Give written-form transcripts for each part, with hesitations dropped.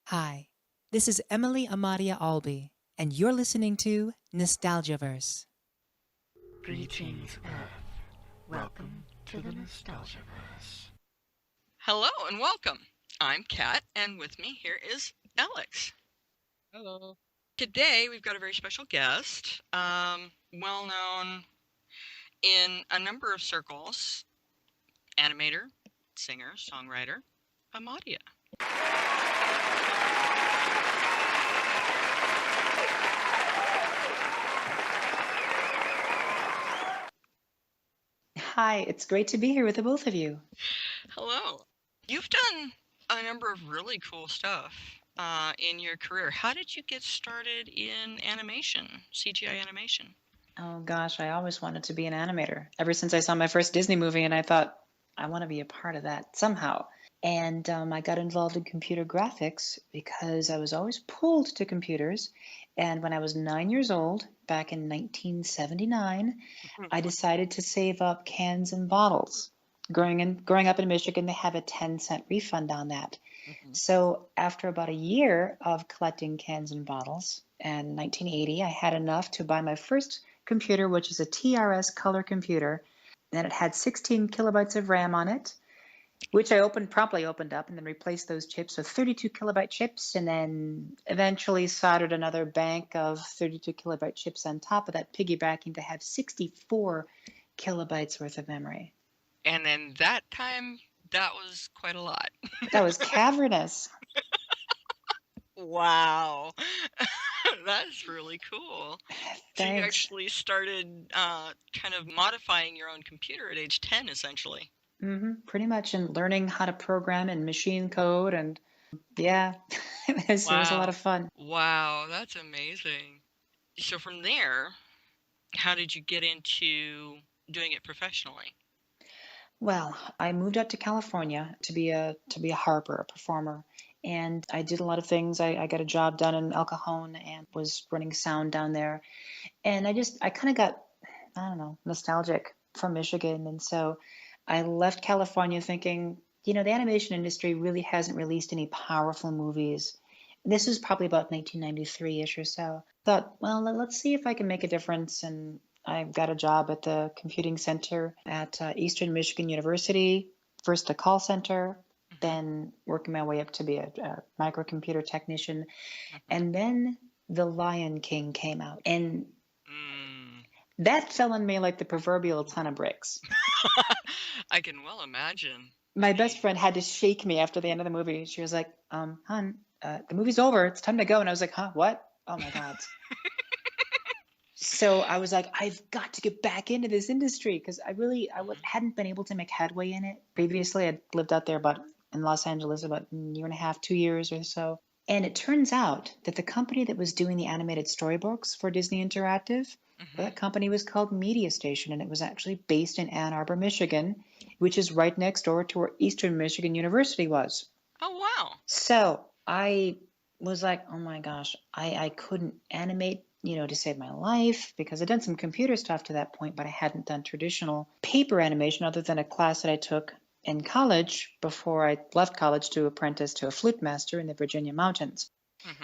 Hi, this is Emily Amadhia Albee, and you're listening to Nostalgiaverse. Greetings, Earth. Welcome to the Nostalgiaverse. Hello and welcome. I'm Katt, and with me here is Alex. Hello. Today we've got a very special guest, well known in a number of circles, animator, singer, songwriter, Amadhia. Hi, it's great to be here with the both of you. Hello. You've done a number of really cool stuff in your career. How did you get started in animation, CGI animation? Oh gosh, I always wanted to be an animator ever since I saw my first Disney movie, and I thought, I want to be a part of that somehow. And I got involved in computer graphics because I was always pulled to computers. And when I was 9 years old, back in 1979, I decided to save up cans and bottles. Growing up in Michigan, they have a 10-cent refund on that. So after about a year of collecting cans and bottles, in 1980, I had enough to buy my first computer, which is a TRS color computer. And it had 16 kilobytes of RAM on it, which I promptly opened up and then replaced those chips with 32 kilobyte chips, and then eventually soldered another bank of 32 kilobyte chips on top of that, piggybacking to have 64 kilobytes worth of memory. And then that time, that was quite a lot. That was cavernous. Wow. That's really cool. So you Thanks. actually started kind of modifying your own computer at age 10, essentially. Pretty much, and learning how to program and machine code, and yeah, it was a lot of fun. Wow, that's amazing. So from there, how did you get into doing it professionally? Well, I moved out to California to be a harper, a performer, and I did a lot of things. I got a job done in El Cajon and was running sound down there, and I kind of got, I don't know, nostalgic from Michigan, and so I left California thinking, the animation industry really hasn't released any powerful movies. This was probably about 1993-ish or so. Thought, well, let's see if I can make a difference. And I got a job at the computing center at Eastern Michigan University, first the call center, then working my way up to be a microcomputer technician. And then The Lion King came out. And that fell on me like the proverbial ton of bricks. I can well imagine. My best friend had to shake me after the end of the movie. She was like, hon, the movie's over. It's time to go. And I was like, huh, what? Oh my God. So I was like, I've got to get back into this industry because hadn't been able to make headway in it. Previously, I'd lived out there in Los Angeles about a year and a half, 2 years or so. And it turns out that the company that was doing the animated storybooks for Disney Interactive, that company was called Media Station, and it was actually based in Ann Arbor, Michigan, which is right next door to where Eastern Michigan University was. Oh, wow. So I was like, oh my gosh, I couldn't animate, to save my life because I'd done some computer stuff to that point, but I hadn't done traditional paper animation other than a class that I took in college before I left college to apprentice to a flute master in the Virginia mountains.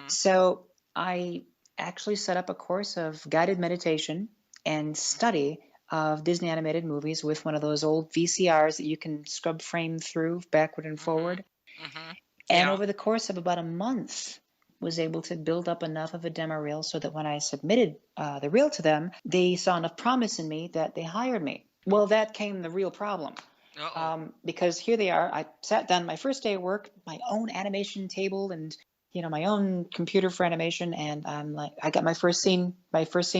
So I actually set up a course of guided meditation and study of Disney animated movies with one of those old VCRs that you can scrub frame through backward and forward. And over the course of about a month, was able to build up enough of a demo reel so that when I submitted the reel to them, they saw enough promise in me that they hired me. Well, that came the real problem. Because here they are. I sat down my first day of work, my own animation table and my own computer for animation, and I'm like, I got my first scene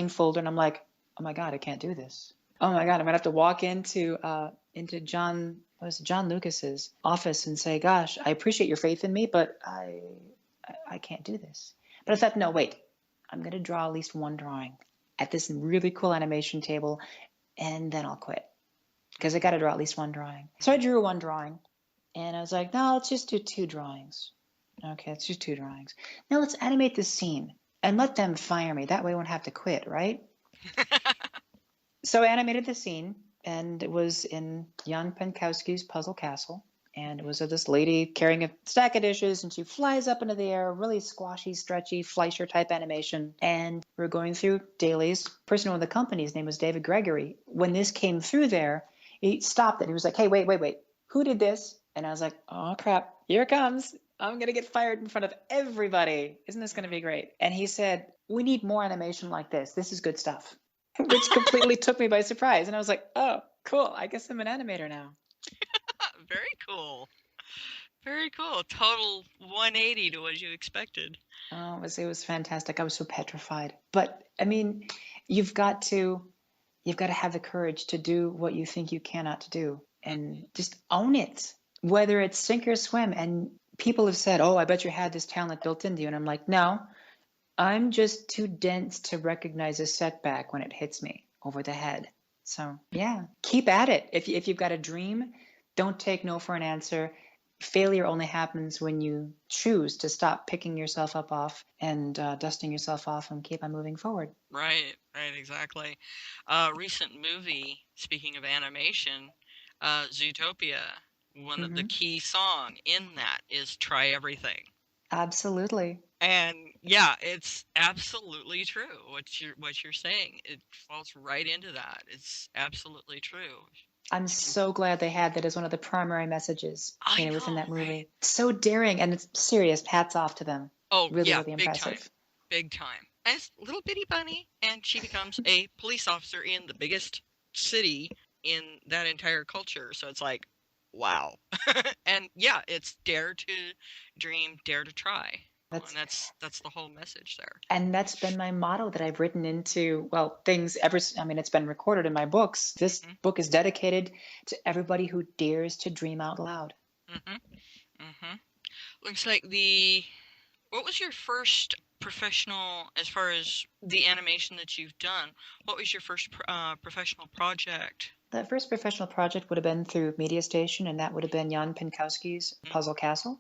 folder, and I'm like, oh my God, I can't do this. Oh my God, I'm gonna have to walk into John Lucas's office and say, gosh, I appreciate your faith in me, but I can't do this. But I thought, no, wait, I'm gonna draw at least one drawing at this really cool animation table, and then I'll quit because I got to draw at least one drawing. So I drew one drawing, and I was like, no, let's just do two drawings. Okay, let's do two drawings. Now let's animate this scene and let them fire me. That way I won't have to quit, right? So I animated the scene, and it was in Jan Pankowski's Puzzle Castle. And it was of this lady carrying a stack of dishes, and she flies up into the air, really squashy, stretchy, Fleischer type animation. And we're going through dailies. Person with the company's name was David Gregory. When this came through there, he stopped it. He was like, "Hey, wait. Who did this?" And I was like, "Oh, crap. Here it comes. I'm going to get fired in front of everybody. Isn't this going to be great?" And he said, "We need more animation like this. This is good stuff." Which completely took me by surprise. And I was like, "Oh, cool. I guess I'm an animator now." Very cool. Very cool. Total 180 to what you expected. Oh, it was fantastic. I was so petrified. But I mean, you've got to have the courage to do what you think you cannot do and just own it, whether it's sink or swim. And people have said, "Oh, I bet you had this talent built into you." And I'm like, "No, I'm just too dense to recognize a setback when it hits me over the head." So yeah, keep at it. If you've got a dream, don't take no for an answer. Failure only happens when you choose to stop picking yourself up off and dusting yourself off and keep on moving forward. Right, exactly. Recent movie, speaking of animation, Zootopia, one of the key song in that is Try Everything. Absolutely. And yeah, it's absolutely true. What you're saying, it falls right into that. It's absolutely true. I'm so glad they had that as one of the primary messages, I within know, that movie. right? So daring, and it's serious. Hats off to them. Oh, Really, yeah, really big impressive. time. Big time. As little bitty bunny, and she becomes a police officer in the biggest city in that entire culture. So it's like, wow. And yeah, it's dare to dream, dare to try. And that's the whole message there. And that's been my motto that I've written into, well, things ever. I mean, it's been recorded in my books. This book is dedicated to everybody who dares to dream out loud. Looks like what was your first professional, as far as the animation that you've done, what was your first professional project? The first professional project would have been through Media Station, and that would have been Jan Pinkowski's Puzzle Castle.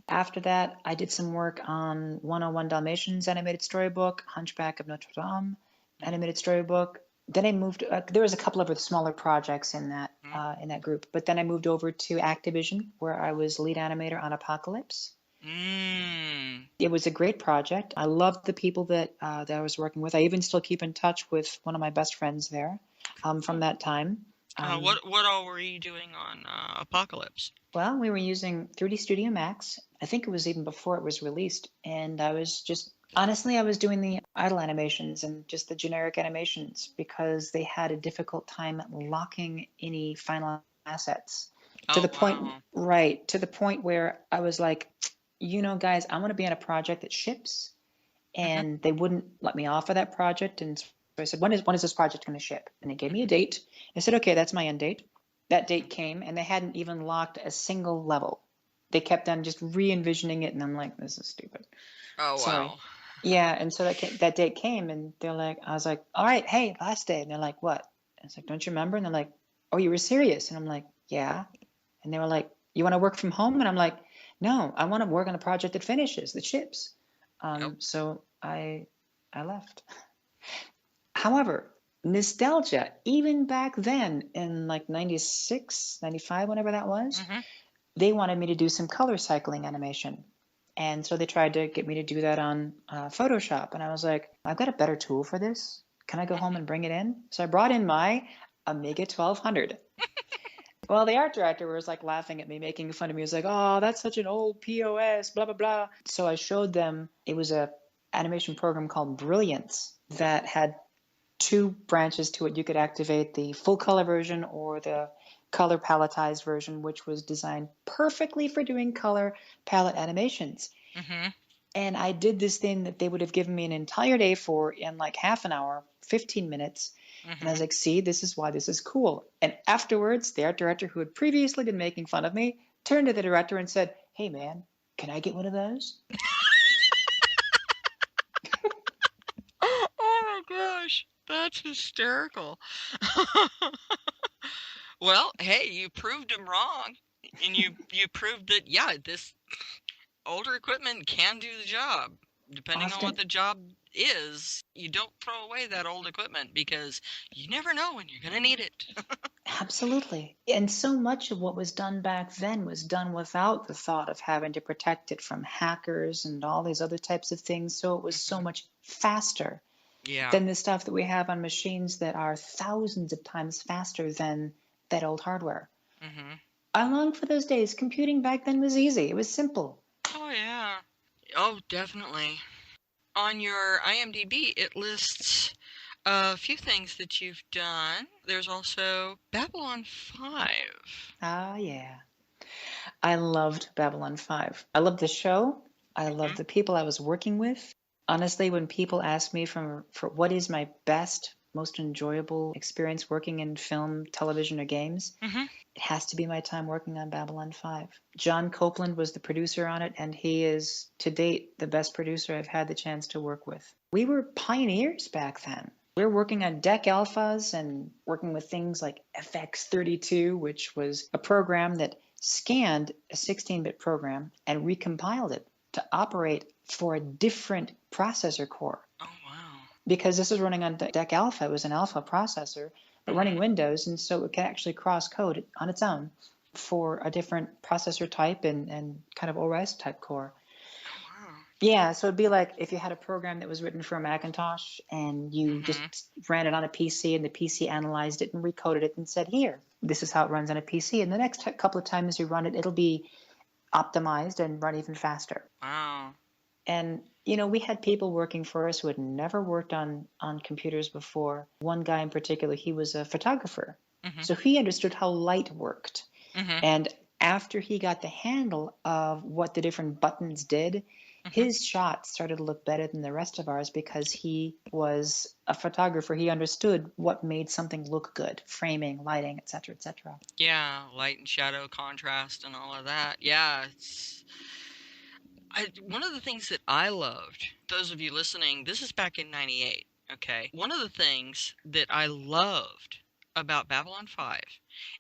After that, I did some work on 101 Dalmatians animated storybook, Hunchback of Notre Dame animated storybook. Then I moved. There was a couple of other smaller projects in that group, but then I moved over to Activision, where I was lead animator on Apocalypse. It was a great project. I loved the people that I was working with. I even still keep in touch with one of my best friends there from that time. What all were you doing on Apocalypse? Well, we were using 3D Studio Max. I think it was even before it was released. And I was just, honestly, I was doing the idle animations and just the generic animations because they had a difficult time locking any final assets. To the point, right, to the point where I was like, guys, I want to be on a project that ships. And they wouldn't let me off of that project. And so I said, when is this project going to ship? And they gave me a date. I said, okay, that's my end date. That date came, and they hadn't even locked a single level. They kept on just re-envisioning it, and I'm like, this is stupid. Oh, Sorry. wow. Yeah, and so that date came, and they're like, I was like, all right, hey, last day. And they're like, what? I was like, don't you remember? And they're like, oh, you were serious? And I'm like, yeah. And they were like, you want to work from home? And I'm like, no, I want to work on a project that finishes, that ships. So I left. However, nostalgia, even back then in like 96, 95, whenever that was, they wanted me to do some color cycling animation. And so they tried to get me to do that on Photoshop. And I was like, I've got a better tool for this. Can I go home and bring it in? So I brought in my Amiga 1200. Well, the art director was like laughing at me, making fun of me. He was like, oh, that's such an old POS, blah, blah, blah. So I showed them, it was a animation program called Brilliance that had two branches to it. You could activate the full color version or the color palletized version, which was designed perfectly for doing color palette animations. And I did this thing that they would have given me an entire day for in like half an hour, 15 minutes. And I was like, see, this is why this is cool. And afterwards, the art director, who had previously been making fun of me, turned to the director and said, hey, man, can I get one of those? Oh, my gosh. That's hysterical. Well, hey, you proved him wrong. And you proved that, yeah, this older equipment can do the job. Depending on what the job is, you don't throw away that old equipment because you never know when you're going to need it. Absolutely. And so much of what was done back then was done without the thought of having to protect it from hackers and all these other types of things. So it was so Hmm. much faster Yeah. than the stuff that we have on machines that are thousands of times faster than that old hardware. Hmm. I long for those days. Computing back then was easy. It was simple. Oh, yeah. Oh, definitely. On your IMDb, it lists a few things that you've done. There's also Babylon 5. Ah, yeah. I loved Babylon 5. I loved the show. I loved Hmm. the people I was working with. Honestly, when people ask me for what is my best, most enjoyable experience working in film, television, or games, Hmm. it has to be my time working on Babylon 5. John Copeland was the producer on it, and he is, to date, the best producer I've had the chance to work with. We were pioneers back then. We were working on DEC alphas and working with things like FX32, which was a program that scanned a 16-bit program and recompiled it to operate for a different processor core. Oh, wow. Because this is running on DEC alpha, it was an alpha processor, but running Hmm. Windows, and so it could actually cross code on its own for a different processor type and kind of OS type core. Oh, wow. Yeah, so it'd be like if you had a program that was written for a Macintosh and you just Hmm. ran it on a PC and the PC analyzed it and recoded it and said, here, this is how it runs on a PC. And the next couple of times you run it, it'll be optimized and run even faster. Wow. And we had people working for us who had never worked on computers before. One guy in particular, he was a photographer. Hmm. So he understood how light worked. Hmm. And after he got the handle of what the different buttons did, Hmm. his shots started to look better than the rest of ours because he was a photographer. He understood what made something look good, framing, lighting, etc., etc. Yeah, light and shadow contrast and all of that. Yeah, one of the things that I loved, those of you listening, this is back in 98, okay? One of the things that I loved about Babylon 5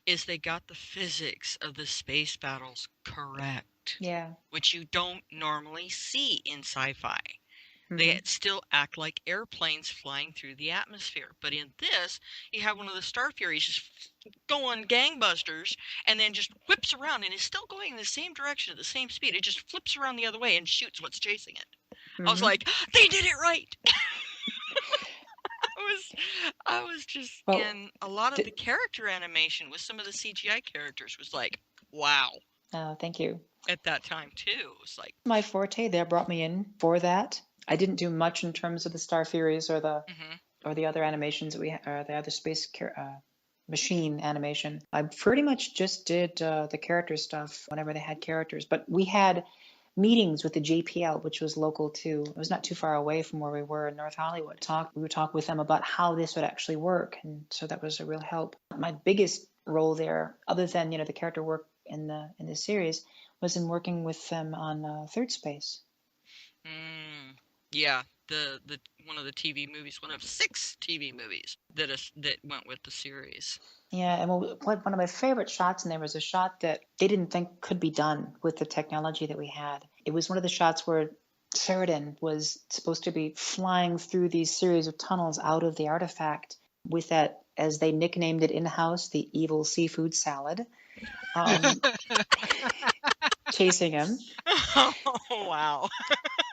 is they got the physics of the space battles correct, Yeah. which you don't normally see in sci-fi. Hmm. They still act like airplanes flying through the atmosphere. But in this, you have one of the Star Furies just going gangbusters and then just whips around and is still going in the same direction at the same speed. It just flips around the other way and shoots what's chasing it. I was Hmm. like, they did it right. I was I was just Well, in a lot of the th- character animation with some of the CGI characters was like, wow. thank you. At that time too. It was like, My forte, they brought me in for that. I didn't do much in terms of the Star Furies mhm, or the other animations that or the other machine animation. I pretty much just did the character stuff whenever they had characters. But we had meetings with the JPL, which was local too. It was not too far away from where we were in North Hollywood. We would talk with them about how this would actually work, and so that was a real help. My biggest role there, other than the character work in the series, was in working with them on Third Space. mm, yeah, the one of the TV movies, one of 6 TV movies that went with the series. Yeah, and one of my favorite shots in there was a shot that they didn't think could be done with the technology that we had. It was one of the shots where Sheridan was supposed to be flying through these series of tunnels out of the artifact with that, as they nicknamed it in-house, the evil seafood salad, um, chasing him. Oh, wow.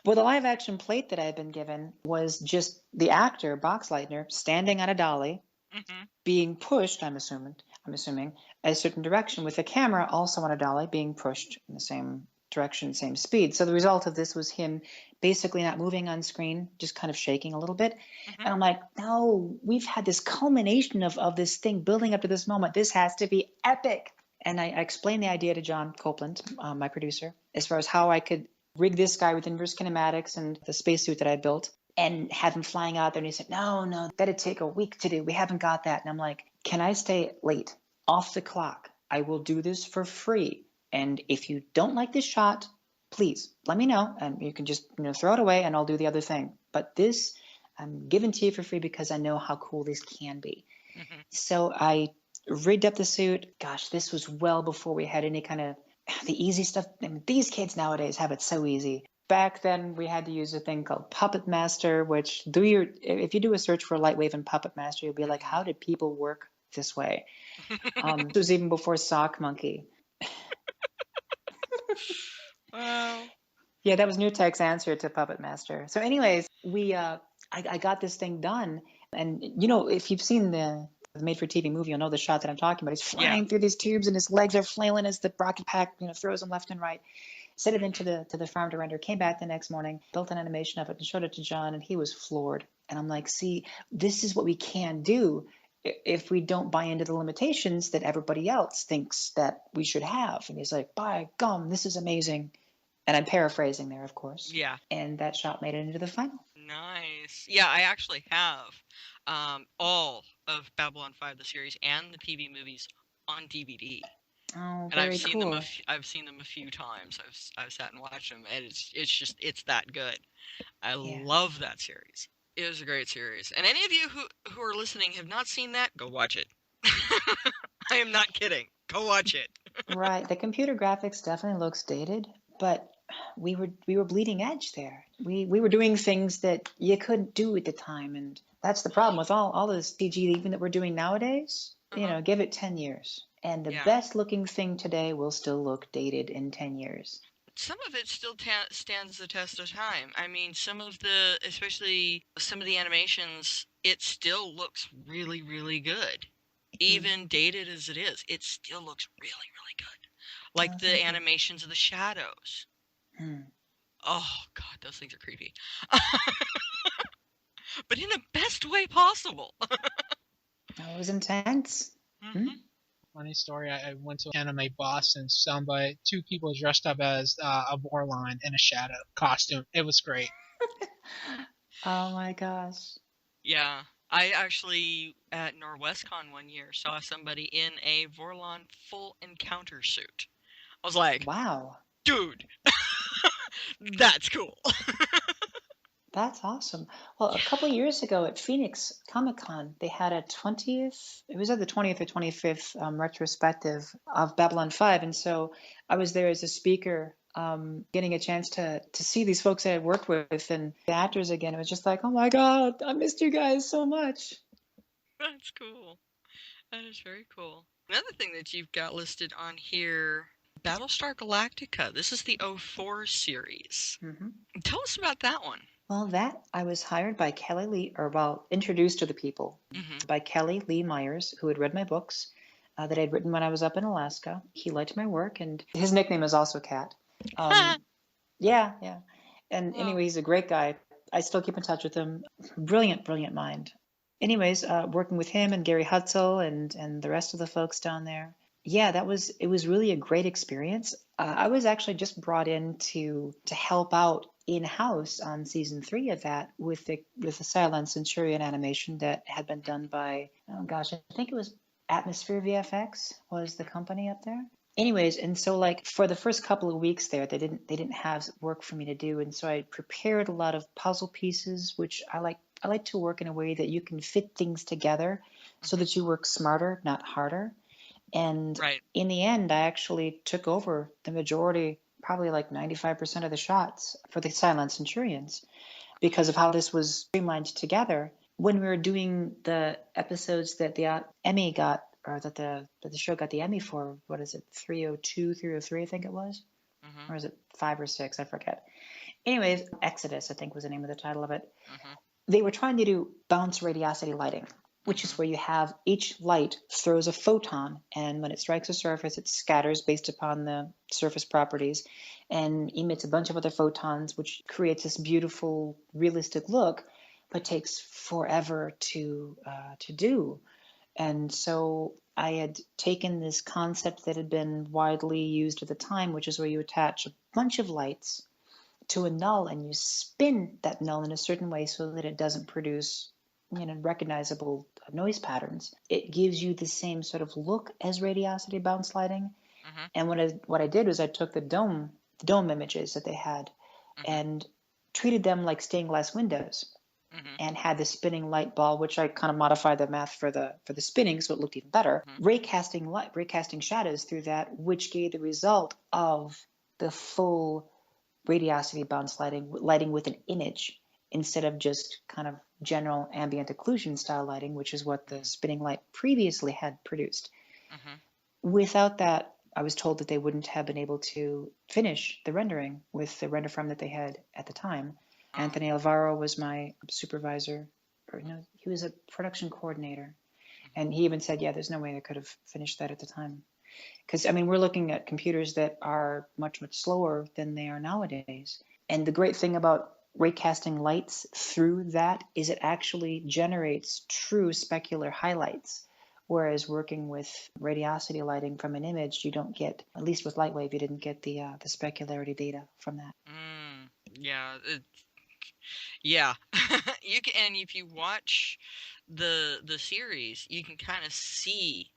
Well, the live action plate that I had been given was just the actor, Boxleitner, standing on a dolly, Hmm. being pushed, I'm assuming, a certain direction with the camera also on a dolly being pushed in the same direction, same speed. So the result of this was him basically not moving on screen, just kind of shaking a little bit. Hmm. And I'm like, no, we've had this culmination of this thing building up to this moment. This has to be epic. And I explained the idea to John Copeland, my producer, as far as how I could rig this guy with inverse kinematics and the spacesuit that I built and have him flying out there. And he said, no, that'd take a week to do. We haven't got that. And I'm like, can I stay late off the clock? I will do this for free. And if you don't like this shot, please let me know. And you can just throw it away and I'll do the other thing. But this I'm giving to you for free because I know how cool this can be. Hmm. So I rigged up the suit. Gosh, this was well before we had any kind of the easy stuff. I mean, these kids nowadays have it so easy. Back then, we had to use a thing called Puppet Master, which if you do a search for Lightwave and Puppet Master, you'll be like, how did people work this way. This was even before Sock Monkey. Wow. Yeah, that was Newtek's answer to Puppet Master. So anyways, I got this thing done. And if you've seen the made-for-TV movie, you'll know the shot that I'm talking about. He's Yeah. flying through these tubes and his legs are flailing as the rocket pack, throws him left and right. Sent it into the farm to render, came back the next morning, built an animation of it and showed it to John, and he was floored. And I'm like, see, this is what we can do if we don't buy into the limitations that everybody else thinks that we should have. And he's like, by gum, this is amazing. And I'm paraphrasing there, of course. Yeah. And that shot made it into the final. Nice. Yeah, I actually have all of Babylon 5, the series, and the TV movies on DVD. Oh, And very I've seen cool. them. I've seen them a few times. I've sat and watched them, and it's that good. I love that series. It was a great series. And any of you who are listening have not seen that, go watch it. I am not kidding. Go watch it. Right. The computer graphics definitely looks dated, but we were bleeding edge there. We were doing things that you couldn't do at the time, and that's the problem with all this CG even that we're doing nowadays. Give it 10 years. And the best looking thing today will still look dated in 10 years. Some of it still stands the test of time. I mean, especially some of the animations, it still looks really, really good. Even dated as it is, it still looks really, really good. Like the animations of the shadows. Oh, God, those things are creepy. But in the best way possible. That was intense. Funny story, I went to Anime Boston, two people dressed up as a Vorlon in a shadow costume. It was great. Oh my gosh. Yeah. I actually, at NorwestCon one year, saw somebody in a Vorlon full encounter suit. I was like, wow, dude, that's cool. That's awesome. Well, a couple of years ago at Phoenix Comic-Con, they had a 20th, it was at the 20th or 25th retrospective of Babylon 5. And so I was there as a speaker, getting a chance to see these folks I had worked with and the actors again. It was just like, oh my God, I missed you guys so much. That's cool. That is very cool. Another thing that you've got listed on here, Battlestar Galactica. This is the 04 series. Tell us about that one. Well, I was hired by Kelly Lee, introduced to the people by Kelly Lee Myers, who had read my books that I'd written when I was up in Alaska. He liked my work, and his nickname is also Katt. Yeah. And anyway, he's a great guy. I still keep in touch with him. Brilliant, brilliant mind. Anyways, working with him and Gary Hutzel and the rest of the folks down there. Yeah, it was really a great experience. I was actually just brought in to help out in-house on season 3 of that with the Silent Centurion animation that had been done by, oh gosh, I think it was Atmosphere VFX was the company up there. Anyways, and so like for the first couple of weeks there, they didn't have work for me to do, and so I prepared a lot of puzzle pieces, which I like to work in a way that you can fit things together so that you work smarter, not harder. And in the end, I actually took over the majority, probably like 95% of the shots for the Silent Centurions because of how this was streamlined together. When we were doing the episodes that the Emmy got, or that the show got the Emmy for, what is it, 302, 303, I think it was? Or is it 5 or 6? I forget. Anyways, Exodus, I think was the name of the title of it. They were trying to do bounce radiosity lighting, which is where you have each light throws a photon, and when it strikes a surface, it scatters based upon the surface properties and emits a bunch of other photons, which creates this beautiful, realistic look, but takes forever to do. And so I had taken this concept that had been widely used at the time, which is where you attach a bunch of lights to a null and you spin that null in a certain way so that it doesn't produce recognizable noise patterns. It gives you the same sort of look as radiosity bounce lighting. And what I did was I took the dome images that they had and treated them like stained glass windows and had the spinning light ball, which I kind of modified the math for the spinning so it looked even better. Raycasting shadows through that, which gave the result of the full radiosity bounce lighting with an image. instead of just kind of general ambient occlusion style lighting, which is what the spinning light previously had produced. Without that, I was told that they wouldn't have been able to finish the rendering with the render farm that they had at the time. Anthony Alvaro was my supervisor, or no, he was a production coordinator. And he even said, yeah, there's no way they could have finished that at the time. Because, I mean, we're looking at computers that are much, much slower than they are nowadays. And the great thing about raycasting lights through that is it actually generates true specular highlights. Whereas working with radiosity lighting from an image, you don't get, at least with Lightwave, you didn't get the specularity data from that. Yeah. Yeah. You can, and if you watch the series, you can kind of see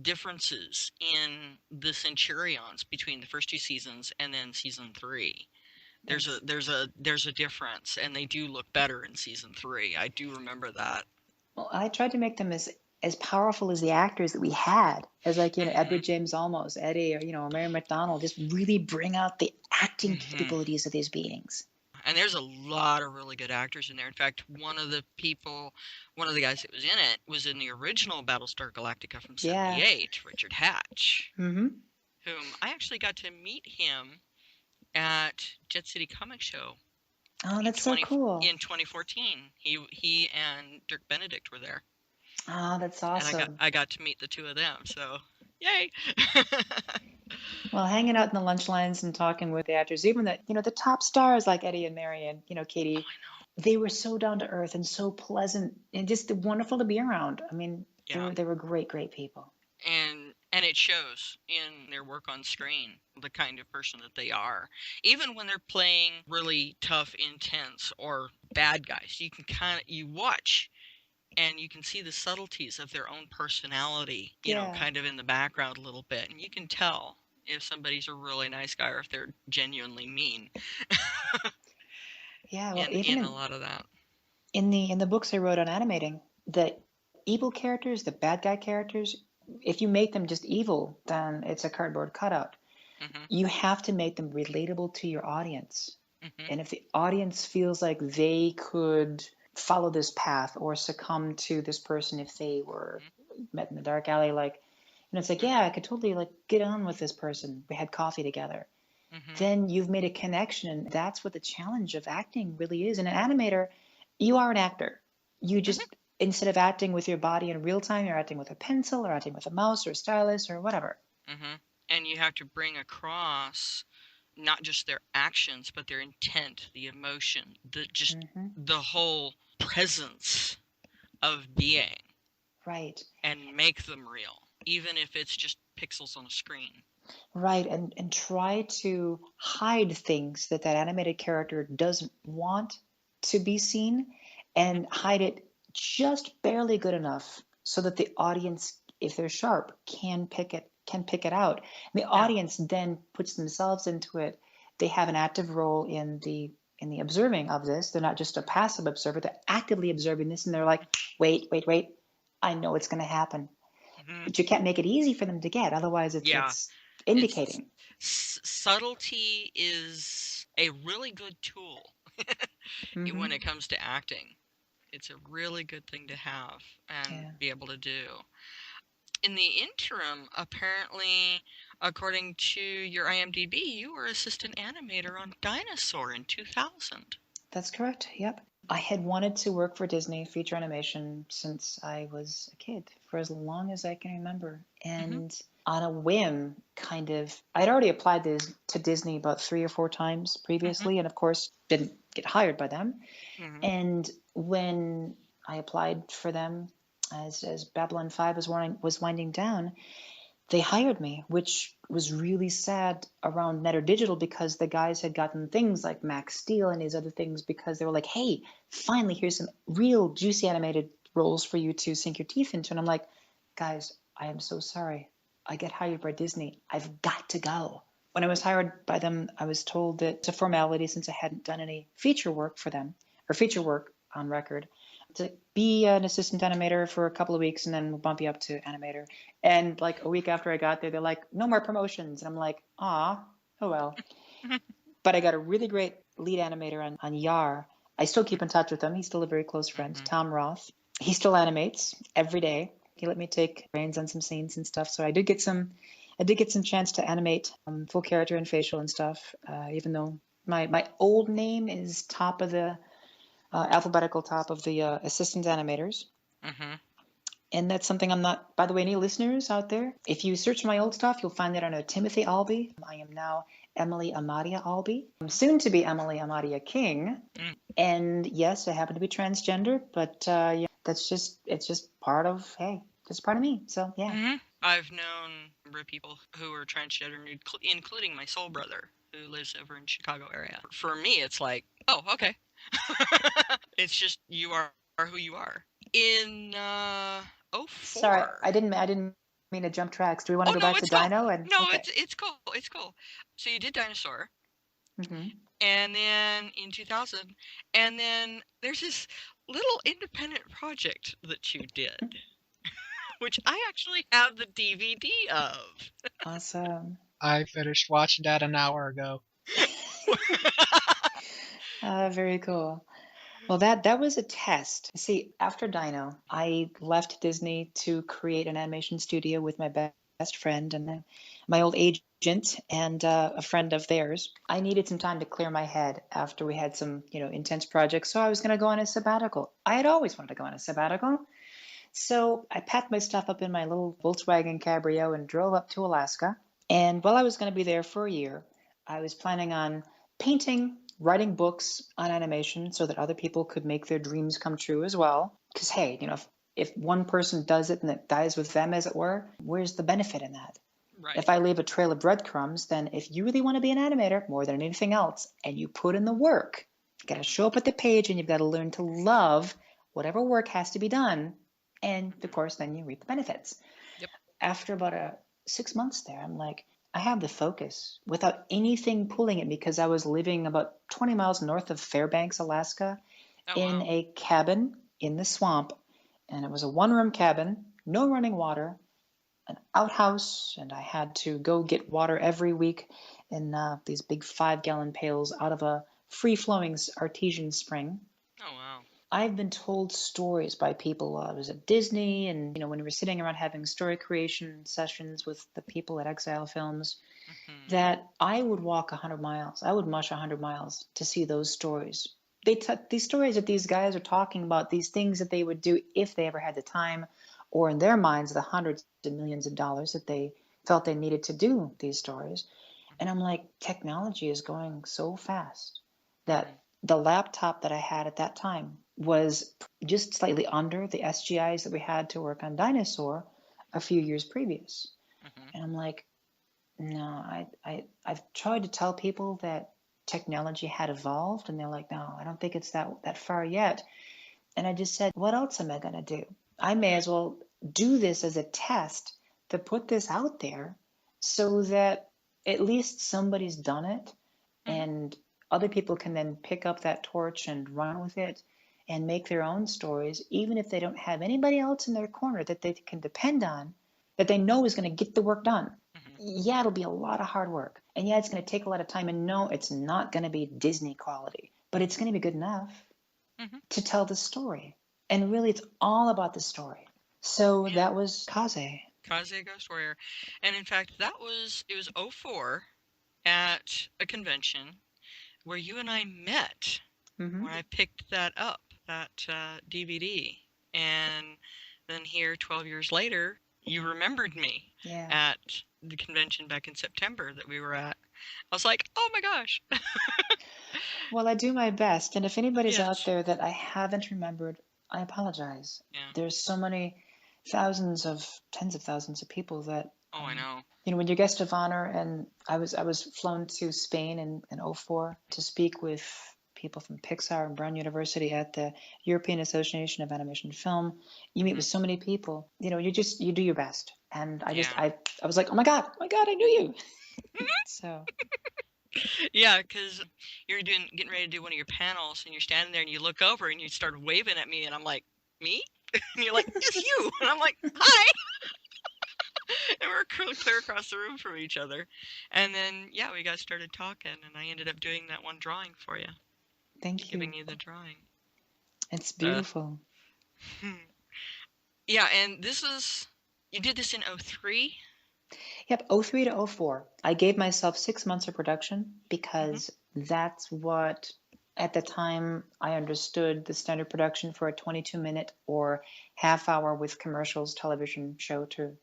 differences in the Centurions between the first 2 seasons and then season 3. There's a difference, and they do look better in season 3. I do remember that. Well, I tried to make them as powerful as the actors that we had, as like, Edward James Olmos, Eddie, or, Mary McDonald, just really bring out the acting capabilities of these beings. And there's a lot of really good actors in there. In fact, one of the guys that was in it was in the original Battlestar Galactica from '78, Richard Hatch, whom I actually got to meet him at Jet City Comic Show. Oh, that's so cool. In 2014, he and Dirk Benedict were there. Oh, that's awesome. And I got to meet the two of them, so yay! Well, hanging out in the lunch lines and talking with the actors, even the top stars like Eddie and Mary and, Katie, they were so down to earth and so pleasant and just wonderful to be around. I mean, they were great, great people. And it shows in their work on screen, the kind of person that they are. Even when they're playing really tough, intense, or bad guys, you can you watch and you can see the subtleties of their own personality, kind of in the background a little bit. And you can tell if somebody's a really nice guy or if they're genuinely mean. Yeah, well, in a lot of that. In the books I wrote on animating, the evil characters, the bad guy characters, if you make them just evil, then it's a cardboard cutout. You have to make them relatable to your audience. And if the audience feels like they could follow this path or succumb to this person if they were met in the dark alley, it's like, yeah, I could totally get on with this person. We had coffee together. Then you've made a connection, and that's what the challenge of acting really is. And an animator, you are an actor. You just, instead of acting with your body in real time, you're acting with a pencil or acting with a mouse or a stylus or whatever. And you have to bring across not just their actions, but their intent, the emotion, the whole presence of being. Right. And make them real, even if it's just pixels on a screen. Right, and try to hide things that animated character doesn't want to be seen, and hide it just barely good enough so that the audience, if they're sharp, can pick it out. And the audience then puts themselves into it. They have an active role in the observing of this. They're not just a passive observer. They're actively observing this, and they're like, wait, I know it's going to happen. But you can't make it easy for them to get. Otherwise, it's indicating. Subtlety is a really good tool when it comes to acting. It's a really good thing to have and be able to do. In the interim, apparently, according to your IMDb, you were assistant animator on Dinosaur in 2000. That's correct. Yep. I had wanted to work for Disney feature animation since I was a kid, for as long as I can remember. And on a whim, I'd already applied to Disney about 3 or 4 times previously, and of course didn't get hired by them. And when I applied for them, as Babylon 5 was winding down, they hired me, which was really sad around Netter Digital, because the guys had gotten things like Max Steel and these other things, because they were like, hey, finally, here's some real juicy animated roles for you to sink your teeth into. And I'm like, guys, I am so sorry. I get hired by Disney. I've got to go. When I was hired by them, I was told that it's a formality, since I hadn't done any feature work for them, or feature work on record, to be an assistant animator for a couple of weeks, and then we'll bump you up to animator. And a week after I got there, they're like, no more promotions. And I'm like, oh well. But I got a really great lead animator on Yar, I still keep in touch with him. He's still a very close friend, Mhm. Tom Roth. He still animates every day. He let me take reins on some scenes and stuff. So I did get some chance to animate full character and facial and stuff. Even though my old name is top of the alphabetical top of the assistant animators. Mhm. And that's something I'm not, by the way, any listeners out there, if you search my old stuff, you'll find that under Timothy Albee. I am now Emily Amadhia Albee. I'm soon to be Emily Amadhia King. Mm. And yes, I happen to be transgender, but yeah, it's just part of, hey, just part of me. So yeah. Mhm. I've known a number of people who are transgender, including my soul brother who lives over in Chicago area. For me, it's like, oh, okay. It's just you are who you are. In Sorry, 04. I didn't mean to jump tracks. Do we want to Oh go no, back to it's cool. Dino? And No, okay. it's cool. It's cool. So you did Dinosaur, Hmm. and then in 2000, and then there's this little independent project that you did, which I actually have the DVD of. Awesome. I finished watching that an hour ago. Very cool. Well, that was a test. See, after Dino, I left Disney to create an animation studio with my best friend and my old agent and a friend of theirs. I needed some time to clear my head after we had some, intense projects. So I was going to go on a sabbatical. I had always wanted to go on a sabbatical. So I packed my stuff up in my little Volkswagen Cabrio and drove up to Alaska. And while I was going to be there for a year, I was planning on painting, writing books on animation so that other people could make their dreams come true as well. Because, hey, if one person does it and it dies with them, as it were, where's the benefit in that? Right. If I leave a trail of breadcrumbs, then if you really want to be an animator more than anything else, and you put in the work, you got to show up at the page and you've got to learn to love whatever work has to be done. And of course, then you reap the benefits. Yep. After about 6 months there, I'm like, I have the focus without anything pulling at me because I was living about 20 miles north of Fairbanks, Alaska, Oh in wow. a cabin in the swamp. And it was a one-room cabin, no running water, an outhouse, and I had to go get water every week in these big 5-gallon pails out of a free-flowing artesian spring. Oh wow. I've been told stories by people. I was at Disney, and when we were sitting around having story creation sessions with the people at Exile Films, Mhm. that I would walk 100 miles. I would mush 100 miles to see those stories. These stories that these guys are talking about, these things that they would do if they ever had the time, or in their minds, the hundreds of millions of dollars that they felt they needed to do these stories. And I'm like, technology is going so fast that the laptop that I had at that time was just slightly under the SGIs that we had to work on Dinosaur a few years previous. Mhm. And I'm like, no, I've tried to tell people that technology had evolved, and they're like, no, I don't think it's that far yet. And I just said, what else am I going to do? I may as well do this as a test to put this out there so that at least somebody's done it Mhm. and other people can then pick up that torch and run with it and make their own stories, even if they don't have anybody else in their corner that they can depend on, that they know is going to get the work done. Mhm. Yeah, it'll be a lot of hard work. And yeah, it's going to take a lot of time. And no, it's not going to be Disney quality, but it's going to be good enough Mhm. to tell the story. And really, it's all about the story. So Yeah. that was Kaze. Kaze Ghost Warrior, and in fact, it was '04 at a convention where you and I met Mm-hmm. when I picked that up, that DVD, and then here 12 years later, you remembered me Yeah. at the convention back in September that we were at. I was like, oh my gosh. Well, I do my best. And if anybody's out Yes. there that I haven't remembered, I apologize. Yeah. There's so many tens of thousands of people that, Oh, I know. when you're guest of honor, and I was flown to Spain in '04 to speak with people from Pixar and Brown University at the European Association of Animation Film. You meet Mhm. with so many people. You do your best. And Yeah. I was like, oh my God, I knew you. So Yeah, because you're getting ready to do one of your panels, and you're standing there, and you look over, and you start waving at me, and I'm like, me? And you're like, yes, you. And I'm like, hi. And we're clear across the room from each other. And then, yeah, we got started talking, and I ended up doing that one drawing for you. Thank giving you. you the drawing. It's Uh, beautiful. yeah, and you did this in '03? Yep, '03 to '04. I gave myself 6 months of production Mm-hmm. because that's what, at the time, I understood the standard production for a 22-minute or half hour with commercials television show to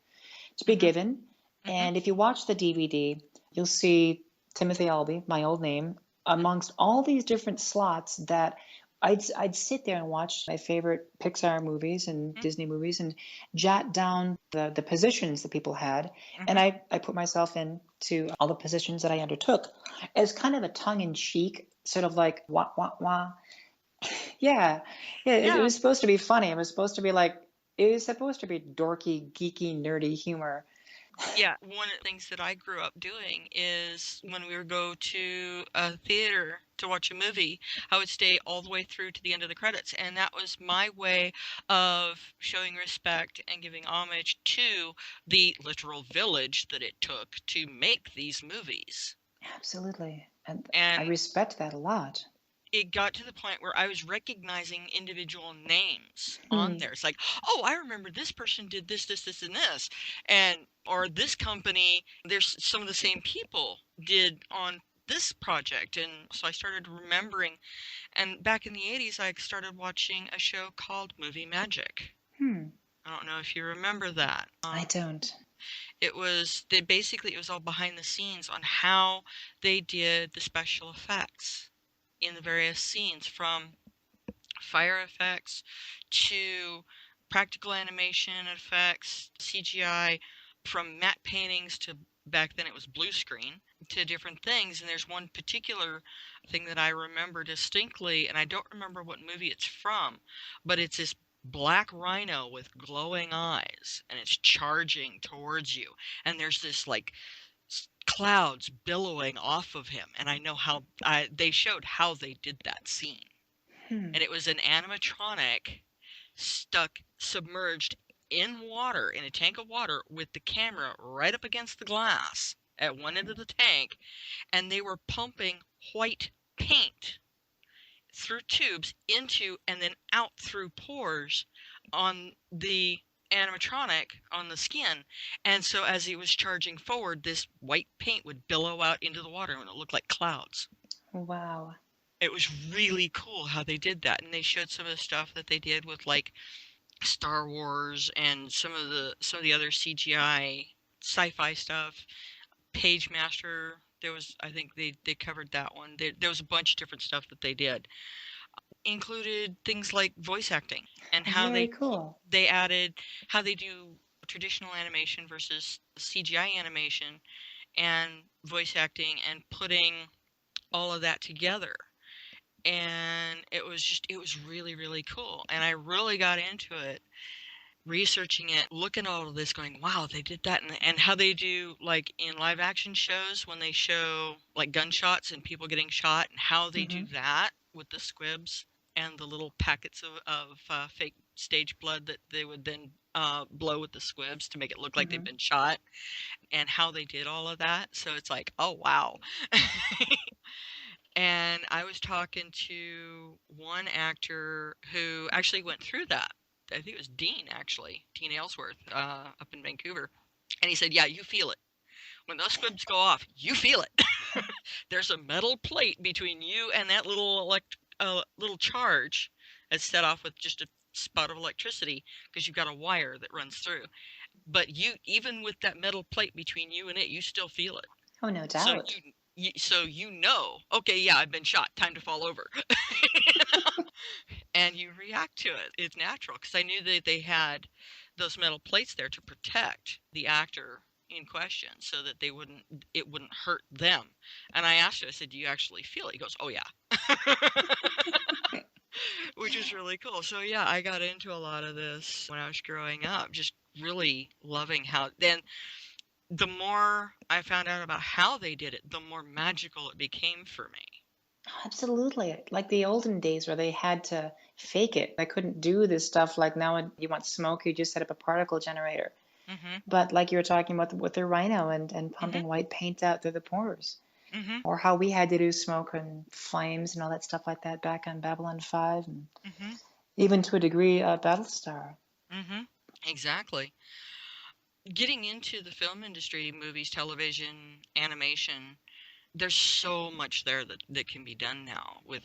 be Mm-hmm. given. Mm-hmm. And if you watch the DVD, you'll see Timothy Albee, my old name, Mm-hmm. amongst all these different slots that I'd sit there and watch my favorite Pixar movies and Disney movies and jot down the positions that people had. And Mm-hmm. I put myself into all the positions that I undertook as kind of a tongue-in-cheek, sort of like, wah, wah, wah. Yeah, yeah, it Yeah. was supposed to be funny. It was supposed to be dorky, geeky, nerdy humor. Yeah, one of the things that I grew up doing is when we would go to a theater to watch a movie, I would stay all the way through to the end of the credits. And that was my way of showing respect and giving homage to the literal village that it took to make these movies. Absolutely. And I And respect that a lot. it got to the point where I was recognizing individual names on Hmm. there. It's like, oh, I remember this person did this, this, this, and this. And, or this company, there's some of the same people did on this project. And so I started remembering. And back in the 80s, I started watching a show called Movie Magic. Hmm. I don't know if you remember that. I don't. It was all behind the scenes on how they did the special effects in the various scenes, from fire effects to practical animation effects, CGI, from matte paintings to, back then it was blue screen, to different things. And there's one particular thing that I remember distinctly, and I don't remember what movie it's from, but it's this black rhino with glowing eyes, and it's charging towards you. And there's this like clouds billowing off of him, and I know how they showed how they did that scene, Hmm. and it was an animatronic stuck submerged in water, in a tank of water, with the camera right up against the glass at one end of the tank, and they were pumping white paint through tubes into and then out through pores on the animatronic on the skin. And so as he was charging forward, this white paint would billow out into the water and it looked like clouds. Wow. It was really cool how they did that. And they showed some of the stuff that they did with like Star Wars and some of the other CGI sci-fi stuff. Page Master, I think they covered that one. There was a bunch of different stuff that they did. Included things like voice acting and how Very cool. they added how they do traditional animation versus CGI animation and voice acting, and putting all of that together. And it was really, really cool. And I really got into it, researching it, looking at all of this, going, wow, they did that. And how they do, like in live action shows, when they show like gunshots and people getting shot, and how they do Hmm. that with the squibs and the little packets of fake stage blood that they would then blow with the squibs to make it look like they've Hmm. been shot, and how they did all of that. So it's like, oh, wow. And I was talking to one actor who actually went through that. I think it was Dean, actually, Dean Aylesworth, up in Vancouver. And he said, yeah, you feel it. When those squibs go off, you feel it. There's a metal plate between you and that little charge that's set off with just a spout of electricity, because you've got a wire that runs through. But even with that metal plate between you and it, you still feel it. Oh, no So doubt. okay, yeah, I've been shot. Time to fall over. And you react to it. It's natural, because I knew that they had those metal plates there to protect the actor in question, so that it wouldn't hurt them. And I asked him, I said, do you actually feel it? He goes, oh yeah. Which is really cool. So yeah, I got into a lot of this when I was growing up, just really loving how then the more I found out about how they did it, the more magical it became for me. Absolutely. Like the olden days where they had to fake it. They couldn't do this stuff like now when you want smoke, you just set up a particle generator. Mhm. But like you were talking about with the rhino and Mhm. pumping white paint out through the pores. Mhm. or how we had to do smoke and flames and all that stuff like that back on Babylon 5, and Mhm. even to a degree Battlestar. Mhm. Exactly. Getting into the film industry, movies, television, animation, there's so much there that can be done now with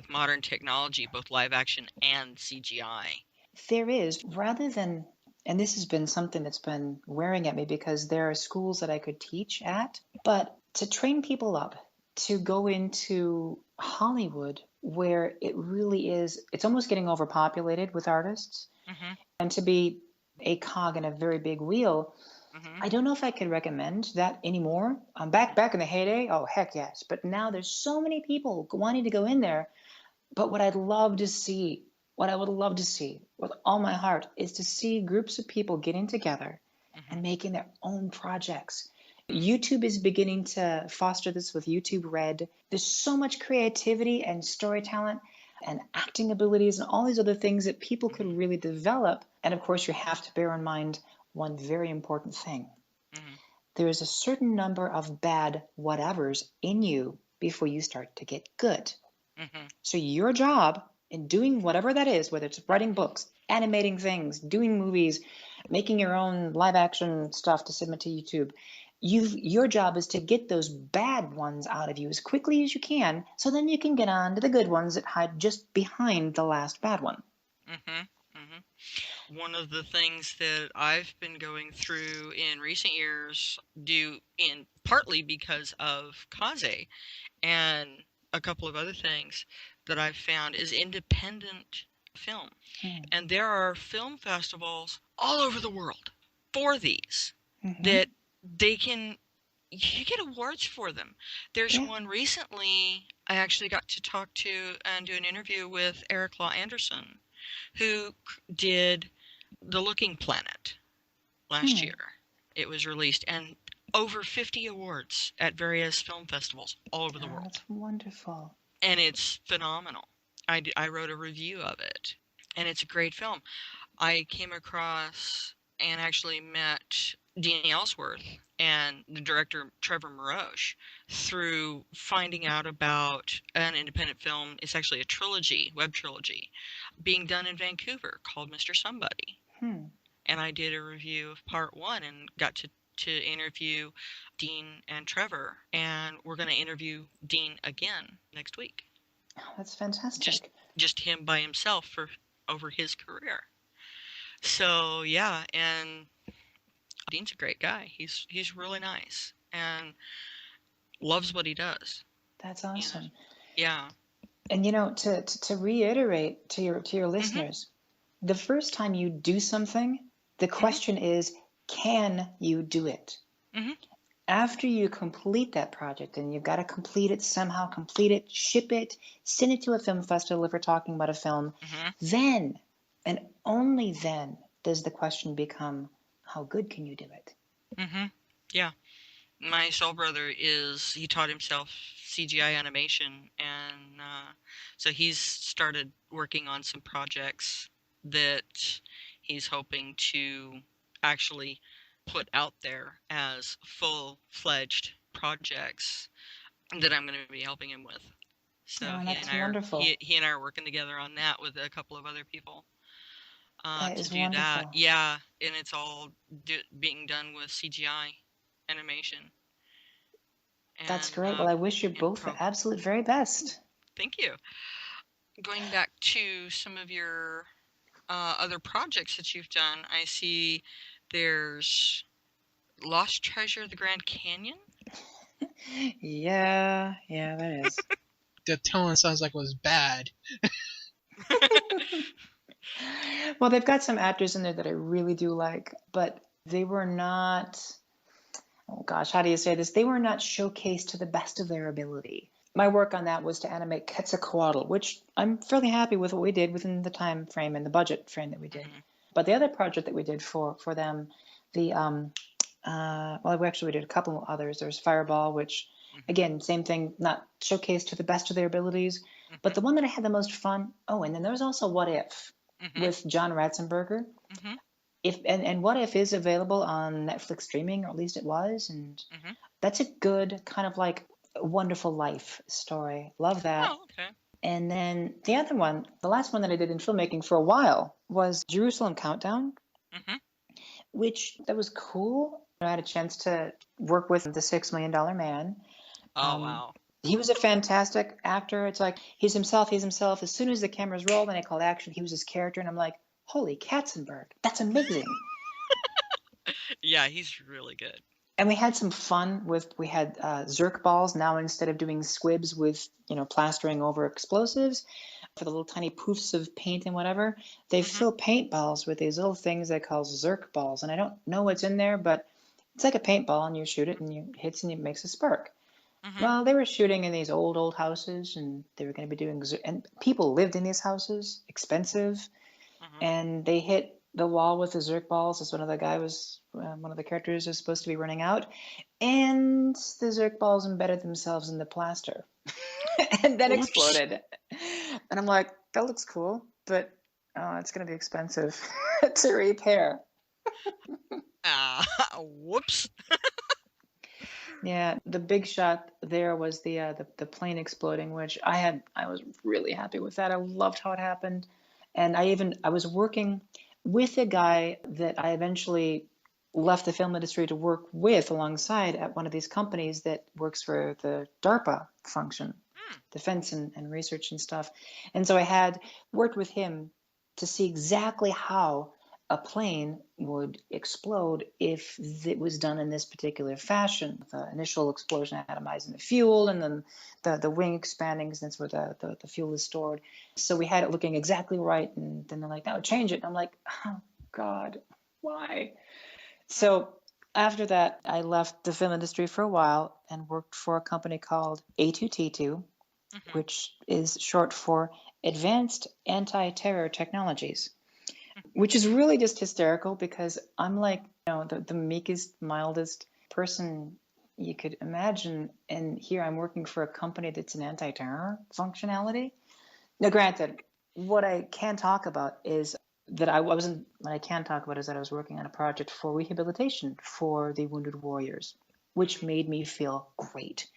modern technology, both live action and CGI. There is, rather than, and this has been something that's been wearing at me because there are schools that I could teach at, but to train people up to go into Hollywood where it really is, it's almost getting overpopulated with artists, Mhm. and to be a cog in a very big wheel. Mhm. I don't know if I could recommend that anymore. Back in the heyday, oh heck yes. But now there's so many people wanting to go in there. But what I'd love to see, what I would love to see with all my heart, is to see groups of people getting together and Mhm. making their own projects. Mhm. YouTube is beginning to foster this with YouTube Red. There's so much creativity and story talent and acting abilities and all these other things that people could Mhm. really develop. And of course, you have to bear in mind one very important thing. Mhm. There is a certain number of bad whatevers in you before you start to get good. Mhm. So your job in doing whatever that is, whether it's writing books, animating things, doing movies, making your own live action stuff to submit to YouTube, your job is to get those bad ones out of you as quickly as you can, so then you can get on to the good ones that hide just behind the last bad one. Mhm. Mhm. One of the things that I've been going through in recent years, due in partly because of Kaze and a couple of other things that I've found, is independent film. Hmm. And there are film festivals all over the world for these Mm-hmm. that they can you get awards for them. There's Yeah. one recently I actually got to talk to and do an interview with Eric Law Anderson, who did The Looking Planet last Hmm. year. It was released, and over 50 awards at various film festivals all over the Oh, world. that's wonderful. And it's phenomenal. I wrote a review of it, and it's a great film. I came across and actually met Dean Ellsworth and the director Trevor Moroche through finding out about an independent film. It's actually a trilogy, web trilogy, being done in Vancouver called Mr. Somebody. Hmm. And I did a review of part one and got to interview Dean and Trevor. And we're going to interview Dean again next week. Oh, that's Just fantastic. just him by himself for over his career. So yeah, and Dean's a great guy. He's really nice and loves what he does. That's You know, awesome. yeah. And to reiterate to your Mhm. listeners, the first time you do something, the Mhm. question is, can you do it? Mhm. After you complete that project, and you've got to complete it somehow, complete it, ship it, send it to a film festival if we're talking about a film, Mhm. then and only then does the question become, how good can you do it? Mhm. Yeah. My soul brother he taught himself CGI animation, and so he's started working on some projects that he's hoping to actually put out there as full-fledged projects that I'm going to be helping him with. So Oh, he and that's I are wonderful. he and I are working together on that with a couple of other people That to is do that. wonderful. Yeah, and it's all being done with CGI animation That's and great. Well, I wish you in both the program. absolute very best. Thank you. Going back to some of your other projects that you've done, I see there's Lost Treasure of the Grand Canyon. Yeah, that is. The tone sounds like it was bad. Well, they've got some actors in there that I really do like, but they were not, oh gosh, how do you say this? They were not showcased to the best of their ability. My work on that was to animate Quetzalcoatl, which I'm fairly happy with what we did within the time frame and the budget frame that we did. Mhm. But the other project that we did for them, the well, we did a couple others. There's Fireball, which Mhm. again, same thing, not showcased to the best of their abilities. But Mhm. the one that I had the most fun. Oh, and then there's also What If Mhm. with John Ratzenberger. Mhm. If and What If is available on Netflix streaming, or at least it was, and Mhm. that's a good kind of like A Wonderful Life story. Love that. Oh, okay. And then the other one, the last one that I did in filmmaking for a while was Jerusalem Countdown, Mhm. which that was cool. I had a chance to work with the $6 Million Man. Oh, Um, wow. he was a fantastic actor. It's like he's himself, he's himself. As soon as the cameras rolled and I called action, he was his character. And I'm like, holy Katzenberg, that's amazing. Yeah, he's really good. And we had some fun we had Zerk balls. Now instead of doing squibs with, plastering over explosives for the little tiny poofs of paint and whatever, they Mhm. fill paintballs with these little things they call Zerk balls. And I don't know what's in there, but it's like a paintball and you shoot it and it hits and it makes a spark. Mhm. Well, they were shooting in these old houses and they were going to be doing, and people lived in these houses, expensive, Mhm. and they hit the wall with the Zerk balls as one of the characters was supposed to be running out, and the Zerk balls embedded themselves in the plaster and then Oops. exploded. And I'm like, that looks cool, but it's going to be expensive to repair. Ah, whoops. Yeah, the big shot there was the plane exploding, which I was really happy with that. I loved how it happened, and I was working with a guy that I eventually left the film industry to work with alongside at one of these companies that works for the DARPA function, Hmm. defense and research and stuff. And so I had worked with him to see exactly how a plane would explode if it was done in this particular fashion. The initial explosion atomizing the fuel, and then the wing expanding, because that's where the fuel is stored. So we had it looking exactly right, and then they're like, no, change it. And I'm like, oh, God, why? So after that, I left the film industry for a while and worked for a company called A2T2, Mhm. which is short for Advanced Anti-Terror Technologies, which is really just hysterical because I'm like, the meekest, mildest person you could imagine. And here I'm working for a company that's an anti-terror functionality. Now, granted, what I can talk about is that I wasn't, what I can talk about is that I was working on a project for rehabilitation for the wounded warriors, which made me feel great.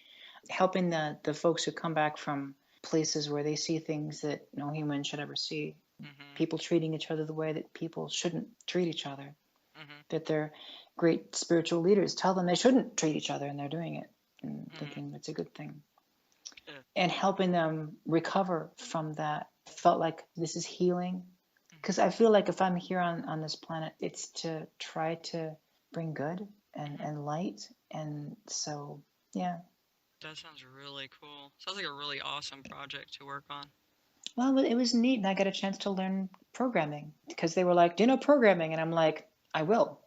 Helping the folks who come back from places where they see things that no human should ever see, Mhm. people treating each other the way that people shouldn't treat each other, Mhm. that their great spiritual leaders tell them they shouldn't treat each other and they're doing it and Mhm. thinking it's a good thing. Yeah. And helping them recover from that felt like this is healing. Because I feel like if I'm here on this planet, it's to try to bring good Mhm. and light. And so, yeah. That sounds really cool. Sounds like a really awesome project to work on. Well, it was neat. And I got a chance to learn programming because they were like, do you know programming? And I'm like, I will.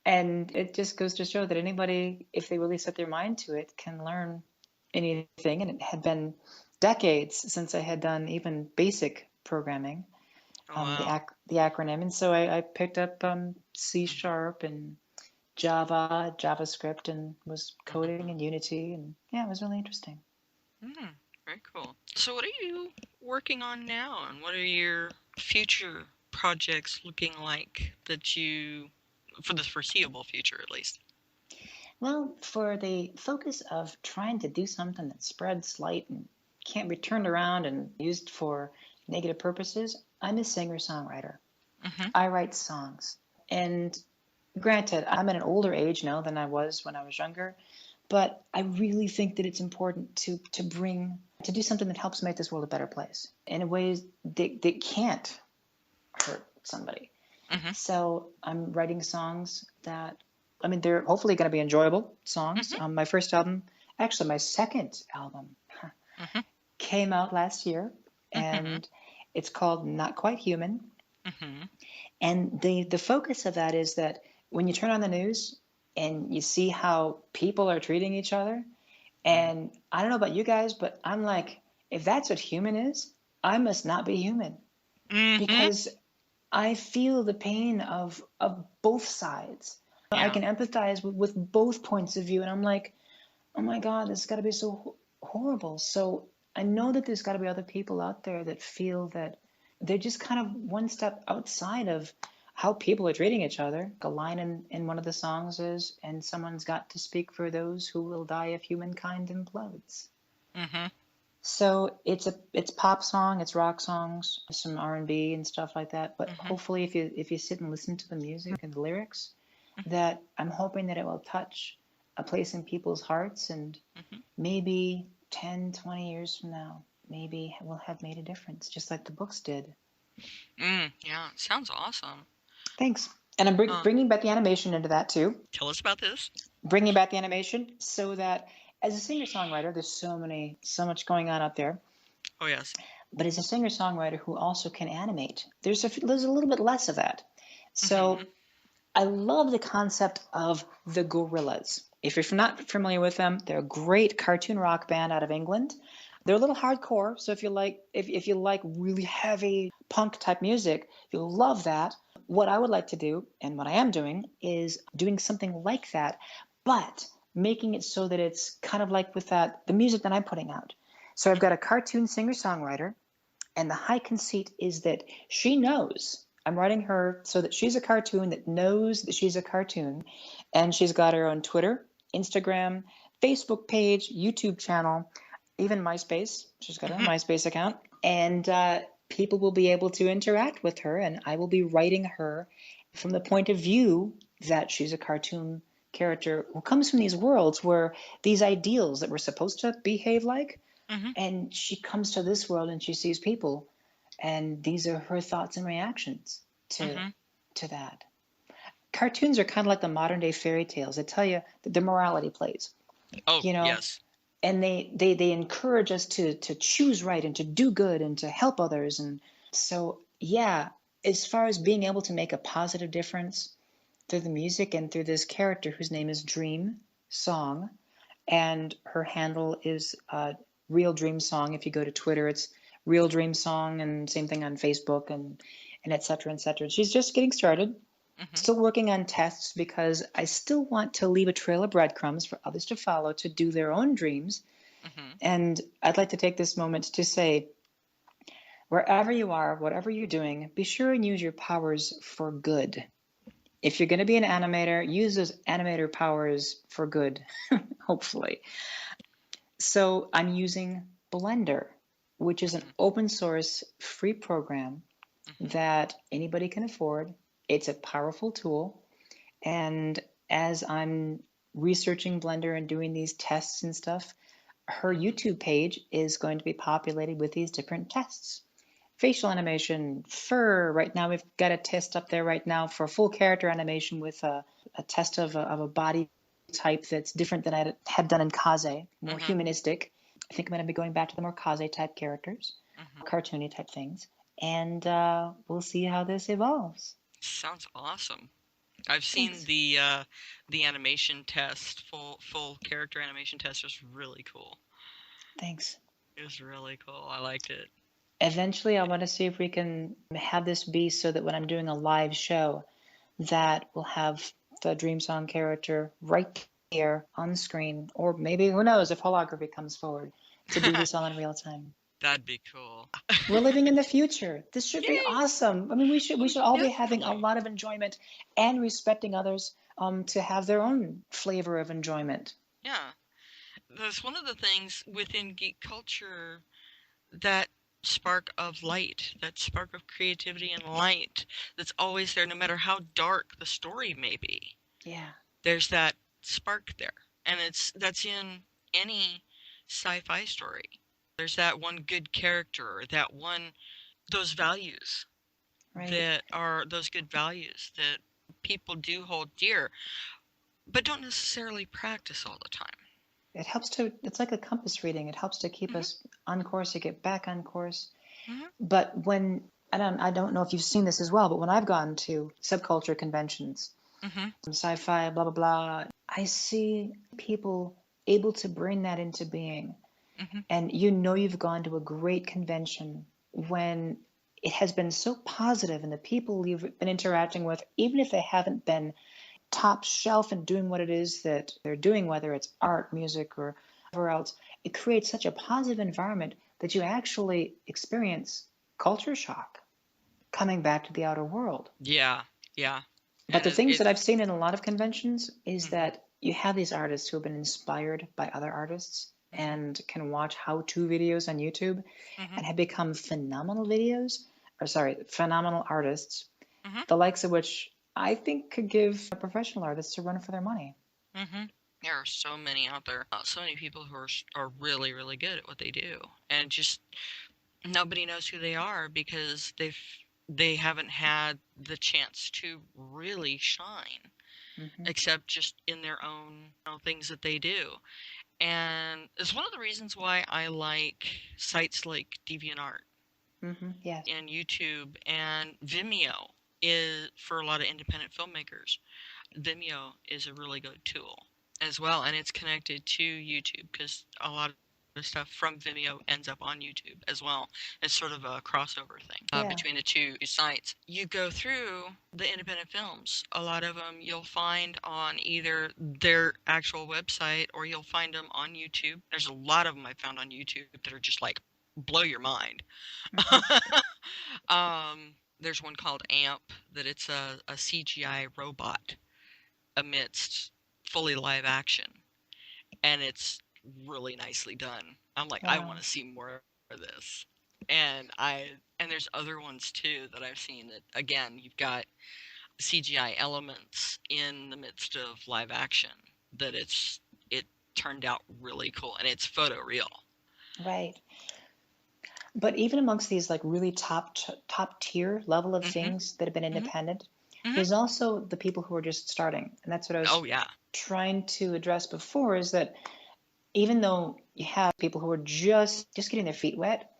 And it just goes to show that anybody, if they really set their mind to it, can learn anything. And it had been decades since I had done even basic programming, Oh, wow. the acronym. And so I picked up C Mhm. Sharp and Java, JavaScript, and was coding Mhm. in Unity. And yeah, it was really interesting. Mm, very cool. So, what are you working on now, and what are your future projects looking like for the foreseeable future at least? Well, for the focus of trying to do something that spreads light and can't be turned around and used for negative purposes, I'm a singer-songwriter. Mhm. I write songs. And granted, I'm at an older age now than I was when I was younger, but I really think that it's important to do something that helps make this world a better place in ways that can't hurt somebody. Mhm. So I'm writing songs that, I mean, they're hopefully going to be enjoyable songs. Mhm. My first album, actually my second album, Mhm. came out last year, Mhm. and it's called Not Quite Human. Mhm. And the focus of that is that when you turn on the news and you see how people are treating each other, Mhm. and I don't know about you guys, but I'm like, if that's what human is, I must not be human, Mhm. because I feel the pain of both sides. I Yeah. can empathize with both points of view, and I'm like, oh my God, this has got to be so horrible. So I know that there's got to be other people out there that feel that they're just kind of one step outside of how people are treating each other. A line in one of the songs is, "And someone's got to speak for those who will die if humankind implodes." Mm-hmm. So it's pop song, it's rock songs, some R&B and stuff like that. But Mm-hmm. hopefully, if you sit and listen to the music and the lyrics, that I'm hoping that it will touch a place in people's hearts, and Mm-hmm. maybe 10, 20 years from now, maybe we'll have made a difference, just like the books did. Yeah, sounds awesome. Thanks. And I'm bringing back the animation into that too. Tell us about this. Bringing back the animation so that as a singer-songwriter, there's so much going on out there. Oh, yes. But as a singer-songwriter who also can animate, there's a little bit less of that. So I love the concept of the Gorillas. If you're not familiar with them, they're a great cartoon rock band out of England. They're a little hardcore, so if you like really heavy punk type music, you'll love that. What I would like to do, and what I am doing, is doing something like that, but making it so that it's kind of like with the music that I'm putting out. So I've got a cartoon singer-songwriter, and the high conceit is that she knows I'm writing her so that she's a cartoon that knows that she's a cartoon, and she's got her own Twitter, Instagram, Facebook page, YouTube channel, even MySpace. She's got her own MySpace account, and people will be able to interact with her, and I will be writing her from the point of view that she's a cartoon character who comes from these worlds where these ideals that we're supposed to behave like, and she comes to this world and she sees people, and these are her thoughts and reactions to that. Cartoons are kind of like the modern day fairy tales. They tell you that the morality plays. Oh, You know, yes. and they encourage us to choose right and to do good and to help others. And so, yeah, as far as being able to make a positive difference through the music and through this character whose name is Dream Song, and her handle is Real Dream Song. If you go to Twitter, it's Real Dream Song, and same thing on Facebook, and et cetera, et cetera. She's just getting started. Still working on tests because I still want to leave a trail of breadcrumbs for others to follow to do their own dreams. And I'd like to take this moment to say, wherever you are, whatever you're doing, be sure and use your powers for good. If you're going to be an animator, use those animator powers for good, hopefully. So I'm using Blender, which is an open source free program that anybody can afford. It's a powerful tool. And as I'm researching Blender and doing these tests and stuff, her YouTube page is going to be populated with these different tests. Facial animation, fur. Right now, we've got a test up there right now for full character animation with a test of a body type that's different than I had done in Kaze, more humanistic. I think I'm going to be going back to the more Kaze type characters, cartoony type things. And we'll see how this evolves. Sounds awesome. I've seen the animation test, full character animation test was really cool. Thanks. It was really cool. I liked it. Eventually, I want to see if we can have this be so that when I'm doing a live show, that we'll have the Dream Song character right there on screen, or maybe, who knows, if holography comes forward to do this all in real time. That'd be cool. We're living in the future. This should be awesome. I mean, we should all be having a Definitely. lot of enjoyment and respecting others to have their own flavor of enjoyment. Yeah. That's one of the things within geek culture, that spark of light, that spark of creativity and light that's always there no matter how dark the story may be. Yeah. There's that spark there. And that's in any sci-fi story. There's that one good character, or those values Right. that are those good values that people do hold dear, but don't necessarily practice all the time. It helps it's like a compass reading. It helps to keep us on course, to get back on course. But I don't know if you've seen this as well, but when I've gone to subculture conventions, sci-fi, blah, blah, blah, I see people able to bring that into being. And you've gone to a great convention when it has been so positive, and the people you've been interacting with, even if they haven't been top shelf and doing what it is that they're doing, whether it's art, music, or whatever else, it creates such a positive environment that you actually experience culture shock coming back to the outer world. Yeah. Yeah. But And the things that it's I've seen in a lot of conventions is hmm that you have these artists who have been inspired by other artists hmm and can watch how-to videos on YouTube hmm and have become phenomenal videos, or sorry, phenomenal artists, hmm the likes of which I think could give professional artists a run for their money. hmm There are so many out there. So many people who are really, really good at what they do, and just nobody knows who they are because they haven't had the chance to really shine, Hmm. except just in their own things that they do. And it's one of the reasons why I like sites like DeviantArt Yes. and YouTube and Vimeo is for a lot of independent filmmakers. Vimeo is a really good tool as well, and it's connected to YouTube because a lot of the stuff from Vimeo ends up on YouTube as well. It's sort of a crossover thing Yeah. between the two sites. You go through the independent films. A lot of them you'll find on either their actual website or you'll find them on YouTube. There's a lot of them I found on YouTube that are just like blow your mind. Hmm. There's one called AMP that it's a CGI robot amidst fully live action, and it's really nicely done. I'm like, I want Wow. to see more of this. And there's other ones too that I've seen that again you've got CGI elements in the midst of live action that it turned out really cool and it's photo real. Right. But even amongst these like really top tier level of Mhm. things that have been Mhm. independent, Mhm. there's also the people who are just starting. And that's what I was Oh yeah. trying to address before is that even though you have people who are just getting their feet wet,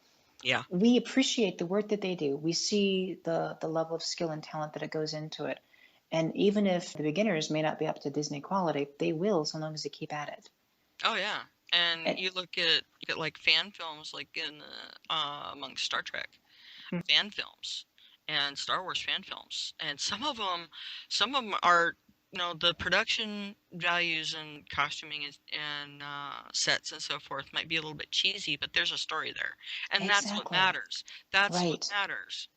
Yeah. we appreciate the work that they do. We see the level of skill and talent that it goes into it. And even if the beginners may not be up to Disney quality, they will so long as they keep at it. Oh yeah. And And you look at like fan films like in amongst Star Trek hmm, fan films and Star Wars fan films, and some of them are the production values and costuming and sets and so forth might be a little bit cheesy, but there's a story there, and that's what exactly. matters. That's what Right. matters.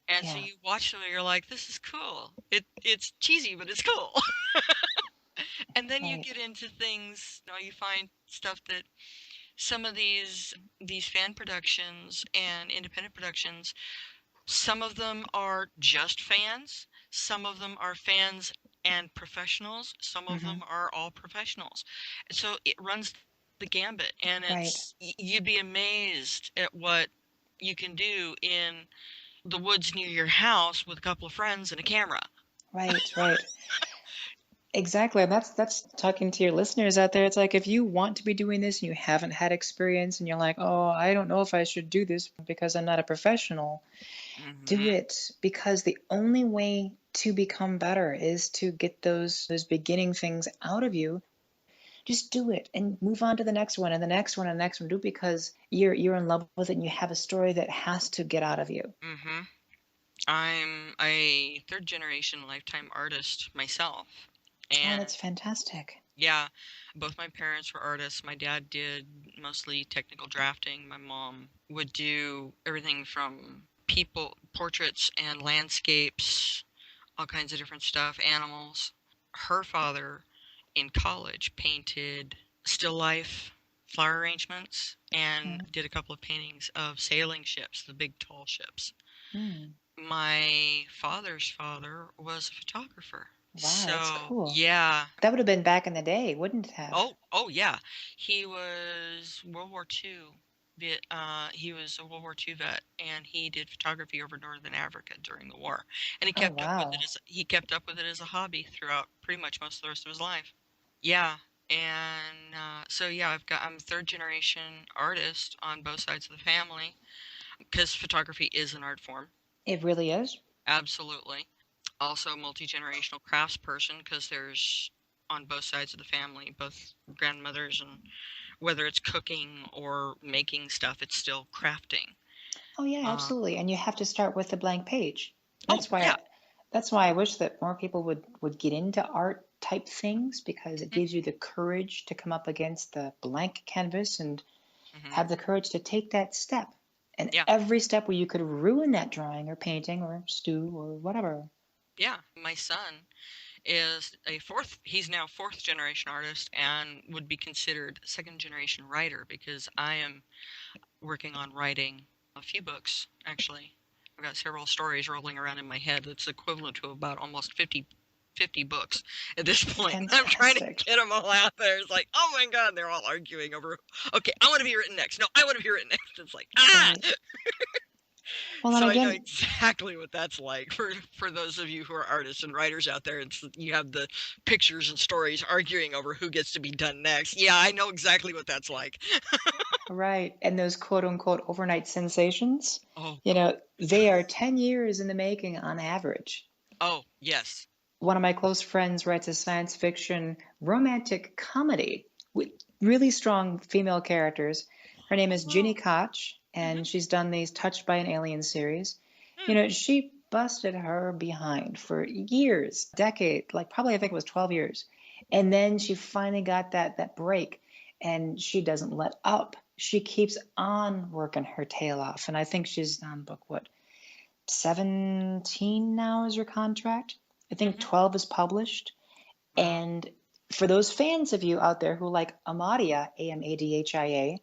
And so Yeah. you watch them and you're like, this is cool. It's cheesy, but it's cool. And then you Right. get into things, you find stuff that some of these fan productions and independent productions, some of them are just fans, some of them are fans and professionals, some of Hmm. them are all professionals. So it runs the gambit, and Right. you'd be amazed at what you can do in the woods near your house with a couple of friends and a camera. Right. Right. Exactly. And that's talking to your listeners out there. It's like if you want to be doing this and you haven't had experience and you're like, oh, I don't know if I should do this because I'm not a professional, do Hmm it because the only way to become better is to get those beginning things out of you. Just do it and move on to the next one and the next one and the next one. Do it because you're in love with it and you have a story that has to get out of you. hmm I'm a third generation lifetime artist myself. Oh, And that's fantastic. yeah, both my parents were artists. My dad did mostly technical drafting. My mom would do everything from people, portraits and landscapes, all kinds of different stuff, animals. Her father in college painted still life flower arrangements and did a couple of paintings of sailing ships, the big tall ships. Mm-hmm. My father's father was a photographer. Wow, that's So, cool. yeah. That would have been back in the day, wouldn't it have? Oh yeah. He was World War II. He was a World War II vet, and he did photography over Northern Africa during the war. And Oh, wow. he kept up with it as a hobby throughout pretty much most of the rest of his life. Yeah. And so yeah, I'm a third generation artist on both sides of the family because photography is an art form. It really is. Absolutely. Also multi-generational craftsperson because there's on both sides of the family, both grandmothers, and whether it's cooking or making stuff, it's still crafting. Oh, yeah, Uh, absolutely. And you have to start with a blank page. oh That's why yeah. that's why I wish that more people would get into art type things because it hmm gives you the courage to come up against the blank canvas and hmm have the courage to take that step. And Yeah. every step where you could ruin that drawing or painting or stew or whatever. Yeah, my son is he's now fourth generation artist and would be considered second generation writer because I am working on writing a few books, actually. I've got several stories rolling around in my head that's equivalent to about almost 50 books at this point. I'm trying to Fantastic. get them all out there. It's like, oh my God, they're all arguing over, okay, I want to be written next. No, I want to be written next. It's like, ah! Right. Well, and So I know again, exactly what that's like for those of you who are artists and writers out there. You have the pictures and stories arguing over who gets to be done next. Yeah, I know exactly what that's like. right, and those quote unquote overnight sensations, Oh, they are 10 years in the making on average. oh, yes. One of my close friends writes a science fiction romantic comedy with really strong female characters. Her name is Ginny Oh, Koch, mm-hmm. and she's done these Touched by an Alien series. She busted her behind for years, decade, like probably I think it was 12 years. And then she finally got that break, and she doesn't let up. She keeps on working her tail off. And I think she's on book, what, 17 now is her contract. I think Mm-hmm. 12 is published. Wow. And for those fans of you out there who like Amadhia, Amadhia,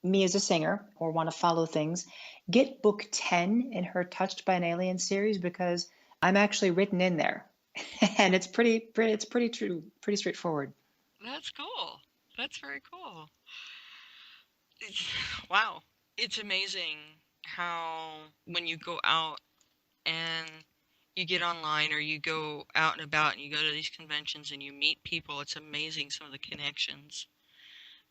me as a singer, or want to follow things, get book 10 in her Touched by an Alien series because I'm actually written in there. And it's pretty true, pretty straightforward. That's cool. That's very cool. Wow. It's amazing how when you go out and you get online or you go out and about and you go to these conventions and you meet people, it's amazing some of the connections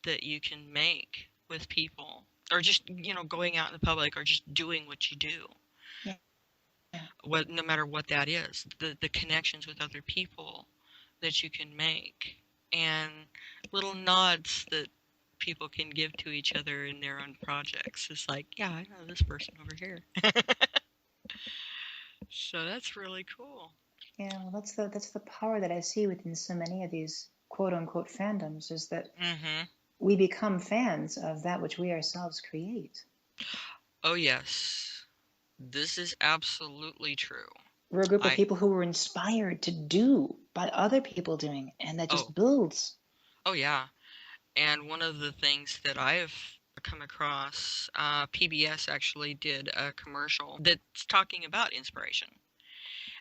that you can make with people. Or just, going out in the public or just doing what you do. Yeah. No matter what that is, the connections with other people that you can make and little nods that people can give to each other in their own projects. It's like, yeah, I know this person over here. So that's really cool. Yeah, well, that's the power that I see within so many of these quote unquote fandoms is that Mm-hmm. we become fans of that which we ourselves create. Oh, yes. This is absolutely true. We're a group of I, people who were inspired to do by other people doing, and that oh, just builds. oh, yeah. And one of the things that I've come across, PBS actually did a commercial that's talking about inspiration.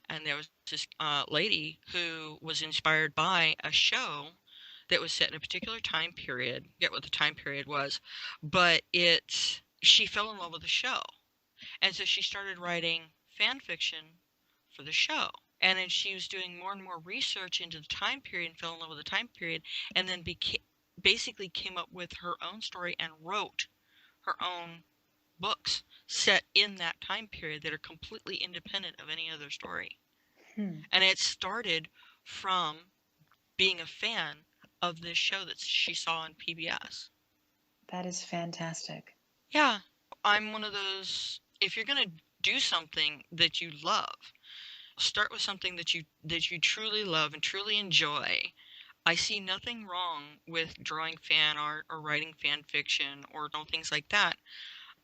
And there was this lady who was inspired by a show that was set in a particular time period. I forget what the time period was, but she fell in love with the show. And so she started writing fan fiction for the show. And then she was doing more and more research into the time period and fell in love with the time period and then basically came up with her own story and wrote her own books set in that time period that are completely independent of any other story. And it started from being a fan of this show that she saw on PBS. That is fantastic. Yeah, I'm one of those, if you're going to do something that you love, start with something that you truly love and truly enjoy. I see nothing wrong with drawing fan art or writing fan fiction or things like that,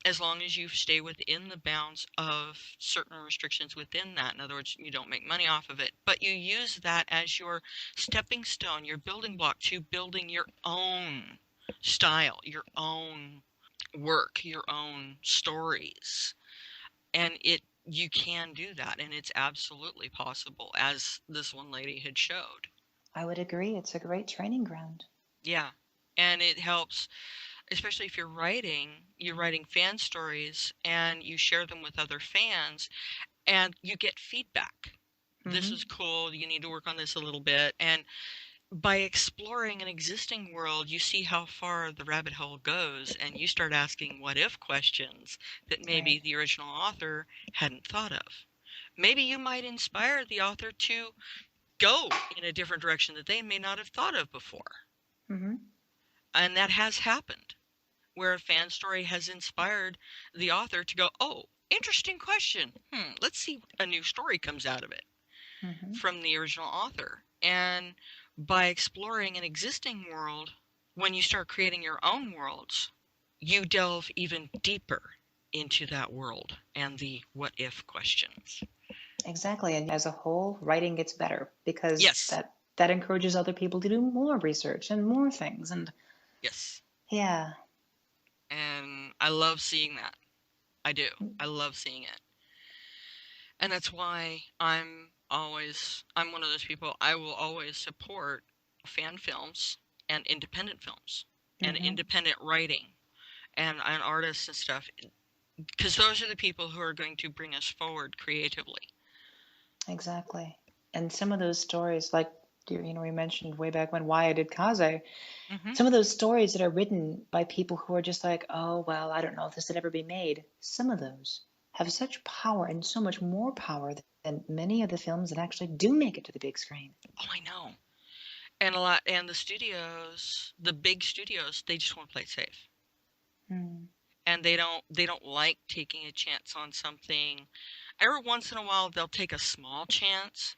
as long as you stay within the bounds of certain restrictions within that. In other words, you don't make money off of it, but you use that as your stepping stone, your building block to building your own style, your own work, your own stories. And you can do that, and it's absolutely possible, as this one lady had showed. I would agree. It's a great training ground. Yeah, and it helps, especially if you're writing fan stories and you share them with other fans and you get feedback. This is cool, you need to work on this a little bit. And by exploring an existing world, you see how far the rabbit hole goes and you start asking what if questions that maybe Right. the original author hadn't thought of. Maybe you might inspire the author to go in a different direction that they may not have thought of before. And that has happened, where a fan story has inspired the author to go, oh, interesting question. Let's see what a new story comes out of it from the original author. And by exploring an existing world, when you start creating your own worlds, you delve even deeper into that world and the what if questions. Exactly. And as a whole, writing gets better because Yes. that encourages other people to do more research and more things. And Yes. yeah. And I love seeing that. I do. I love seeing it. And that's why I'm one of those people, I will always support fan films and independent films and Hmm. independent writing and artists and stuff, because those are the people who are going to bring us forward creatively. Exactly. And some of those stories, like we mentioned way back when why I did Kaze, Hmm. some of those stories that are written by people who are just like, oh, well, I don't know if this would ever be made. Some of those have such power and so much more power than many of the films that actually do make it to the big screen. Oh, I know. And the studios, the big studios, they just want to play it safe. Hmm. And they don't like taking a chance on something. Every once in a while they'll take a small chance,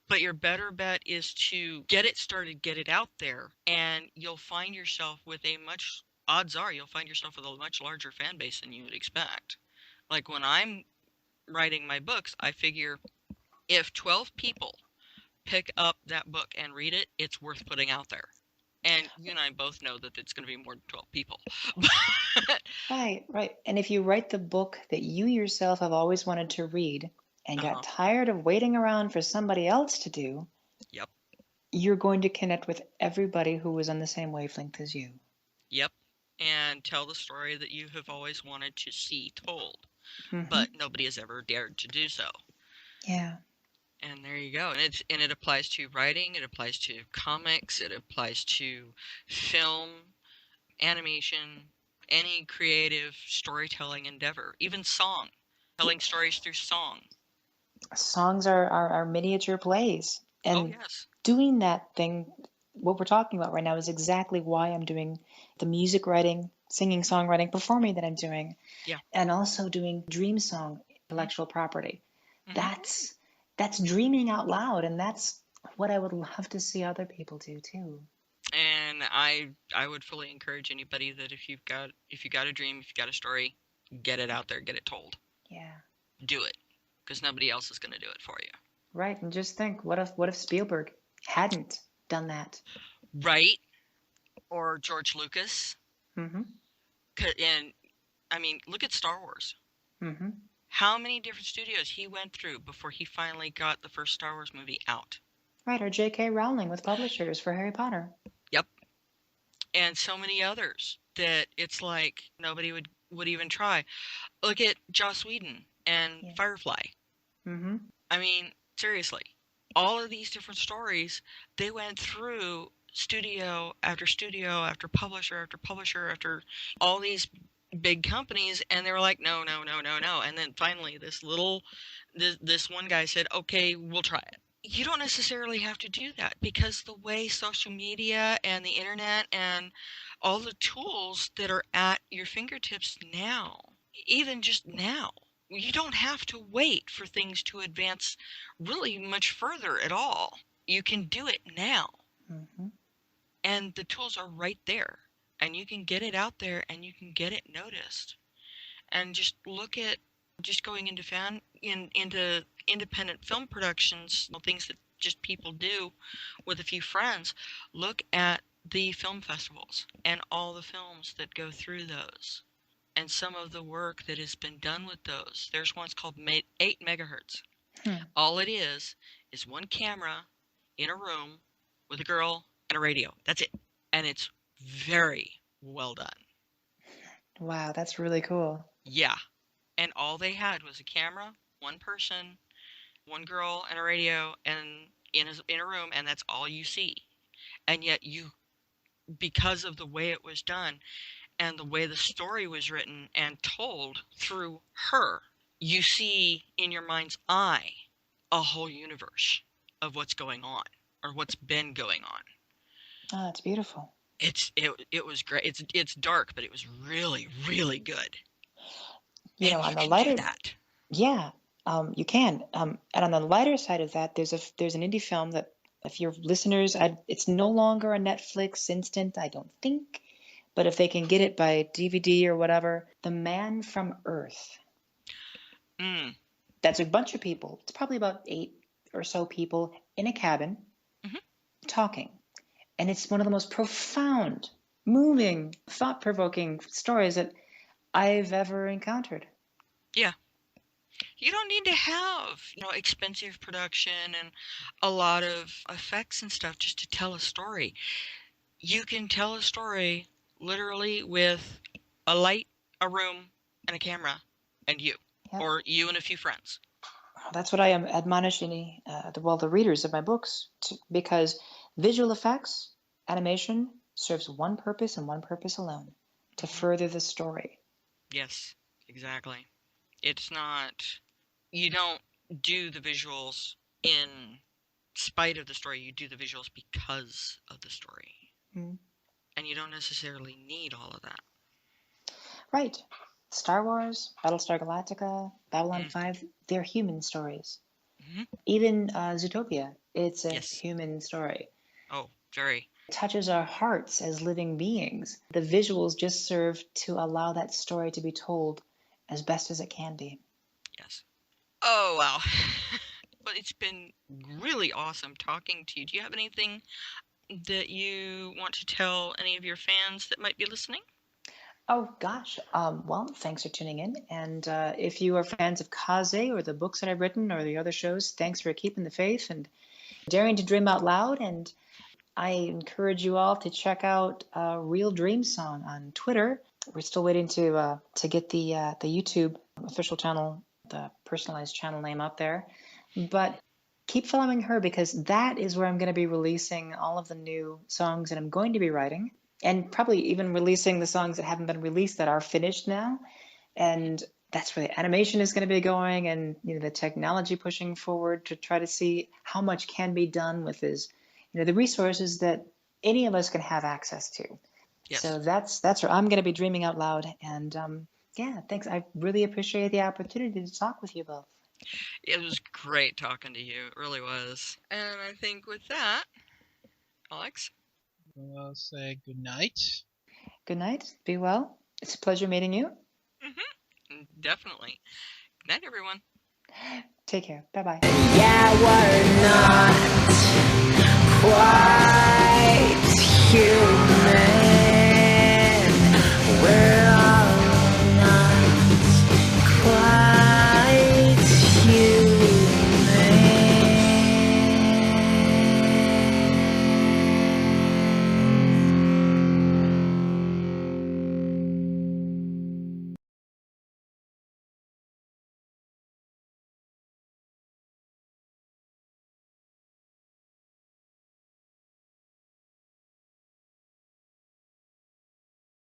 but your better bet is to get it started, get it out there, and you'll find yourself with odds are you'll find yourself with a much larger fan base than you would expect. Like when I'm writing my books, I figure if 12 people pick up that book and read it, it's worth putting out there. And you and I both know that it's going to be more than 12 people. Right, right. And if you write the book that you yourself have always wanted to read and got Uh-huh. tired of waiting around for somebody else to do, Yep. you're going to connect with everybody who is on the same wavelength as you. Yep. And tell the story that you have always wanted to see told, Hmm. but nobody has ever dared to do so. Yeah. And there you go. And it applies to writing, it applies to comics, it applies to film, animation, any creative storytelling endeavor, even song, telling stories through song. Songs are miniature plays. Oh And yes. doing that thing, what we're talking about right now, is exactly why I'm doing the music writing, singing, songwriting, performing that I'm doing, Yeah. and also doing dream song Mm-hmm. intellectual property. Mm-hmm. That's dreaming out loud, and that's what I would love to see other people do too. And I would fully encourage anybody that if you got a dream, if you got a story, get it out there, get it told. Yeah. Do it, because nobody else is going to do it for you. Right. And just think, what if Spielberg hadn't done that? Right? Or George Lucas. Mm-hmm. And I mean, look at Star Wars. Mm-hmm. How many different studios he went through before he finally got the first Star Wars movie out? Right. Or J.K. Rowling with publishers for Harry Potter. Yep. And so many others that it's like nobody would even try. Look at Joss Whedon and Yeah. Firefly. Mm-hmm. I mean, seriously, all of these different stories, they went through studio after publisher after all these big companies, and they were like, no, no, no, no, no. And then finally this one guy said, okay, we'll try it. You don't necessarily have to do that, because the way social media and the internet and all the tools that are at your fingertips now, even just now, you don't have to wait for things to advance really much further at all. You can do it now. Mm-hmm. And the tools are right there. And you can get it out there and you can get it noticed. And just look at just going into into independent film productions, things that just people do with a few friends. Look at the film festivals and all the films that go through those, and some of the work that has been done with those. There's one's called 8 megahertz. Hmm. All it is one camera in a room with a girl and a radio. That's it. And it's very well done. Wow, that's really cool. Yeah. And all they had was a camera, one person, one girl, and a radio, and in a room, and that's all you see. And yet because of the way it was done and the way the story was written and told through her, you see in your mind's eye a whole universe of what's going on or what's been going on. Oh, that's beautiful. It was great. It's dark, but it was really, really good. You know, And on you the can do lighter, that. yeah, you can. And on the lighter side of that, there's an indie film that, if your listeners, it's no longer a Netflix instant, I don't think, but if they can get it by DVD or whatever, The Man from Earth. Mm. That's a bunch of people. It's probably about 8 or so people in a cabin talking. And it's one of the most profound, moving, thought-provoking stories that I've ever encountered. Yeah. You don't need to have, expensive production and a lot of effects and stuff just to tell a story. You can tell a story literally with a light, a room, and a camera, and you, Yeah. or you and a few friends. That's what I am admonishing the readers of my books, because visual effects, animation serves one purpose and one purpose alone, to further the story. Yes, exactly. It's not, you don't do the visuals in spite of the story, you do the visuals because of the story. And you don't necessarily need all of that. Right. Star Wars, Battlestar Galactica, Babylon 5, they're human stories. Even Zootopia, it's a human story. Oh, very. It touches our hearts as living beings. The visuals just serve to allow that story to be told as best as it can be. Yes. Oh, wow. Well, it's been really awesome talking to you. Do you have anything that you want to tell any of your fans that might be listening? Oh, gosh. Well, thanks for tuning in. And if you are fans of Kaze or the books that I've written or the other shows, thanks for keeping the faith and daring to dream out loud. And I encourage you all to check out Real Dream Song on Twitter. We're still waiting to get the YouTube official channel, the personalized channel name up there. But keep following her, because that is where I'm going to be releasing all of the new songs that I'm going to be writing. And probably even releasing the songs that haven't been released that are finished now. And that's where the animation is going to be going, and the technology pushing forward to try to see how much can be done with the resources that any of us can have access to. Yes. So that's where I'm going to be dreaming out loud. And thanks. I really appreciate the opportunity to talk with you both. It was great talking to you. It really was. And I think with that, Alex? I'll say good night. Good night. Be well. It's a pleasure meeting you. Definitely. Good night, everyone. Take care. Bye-bye. Yeah, we're not quite human.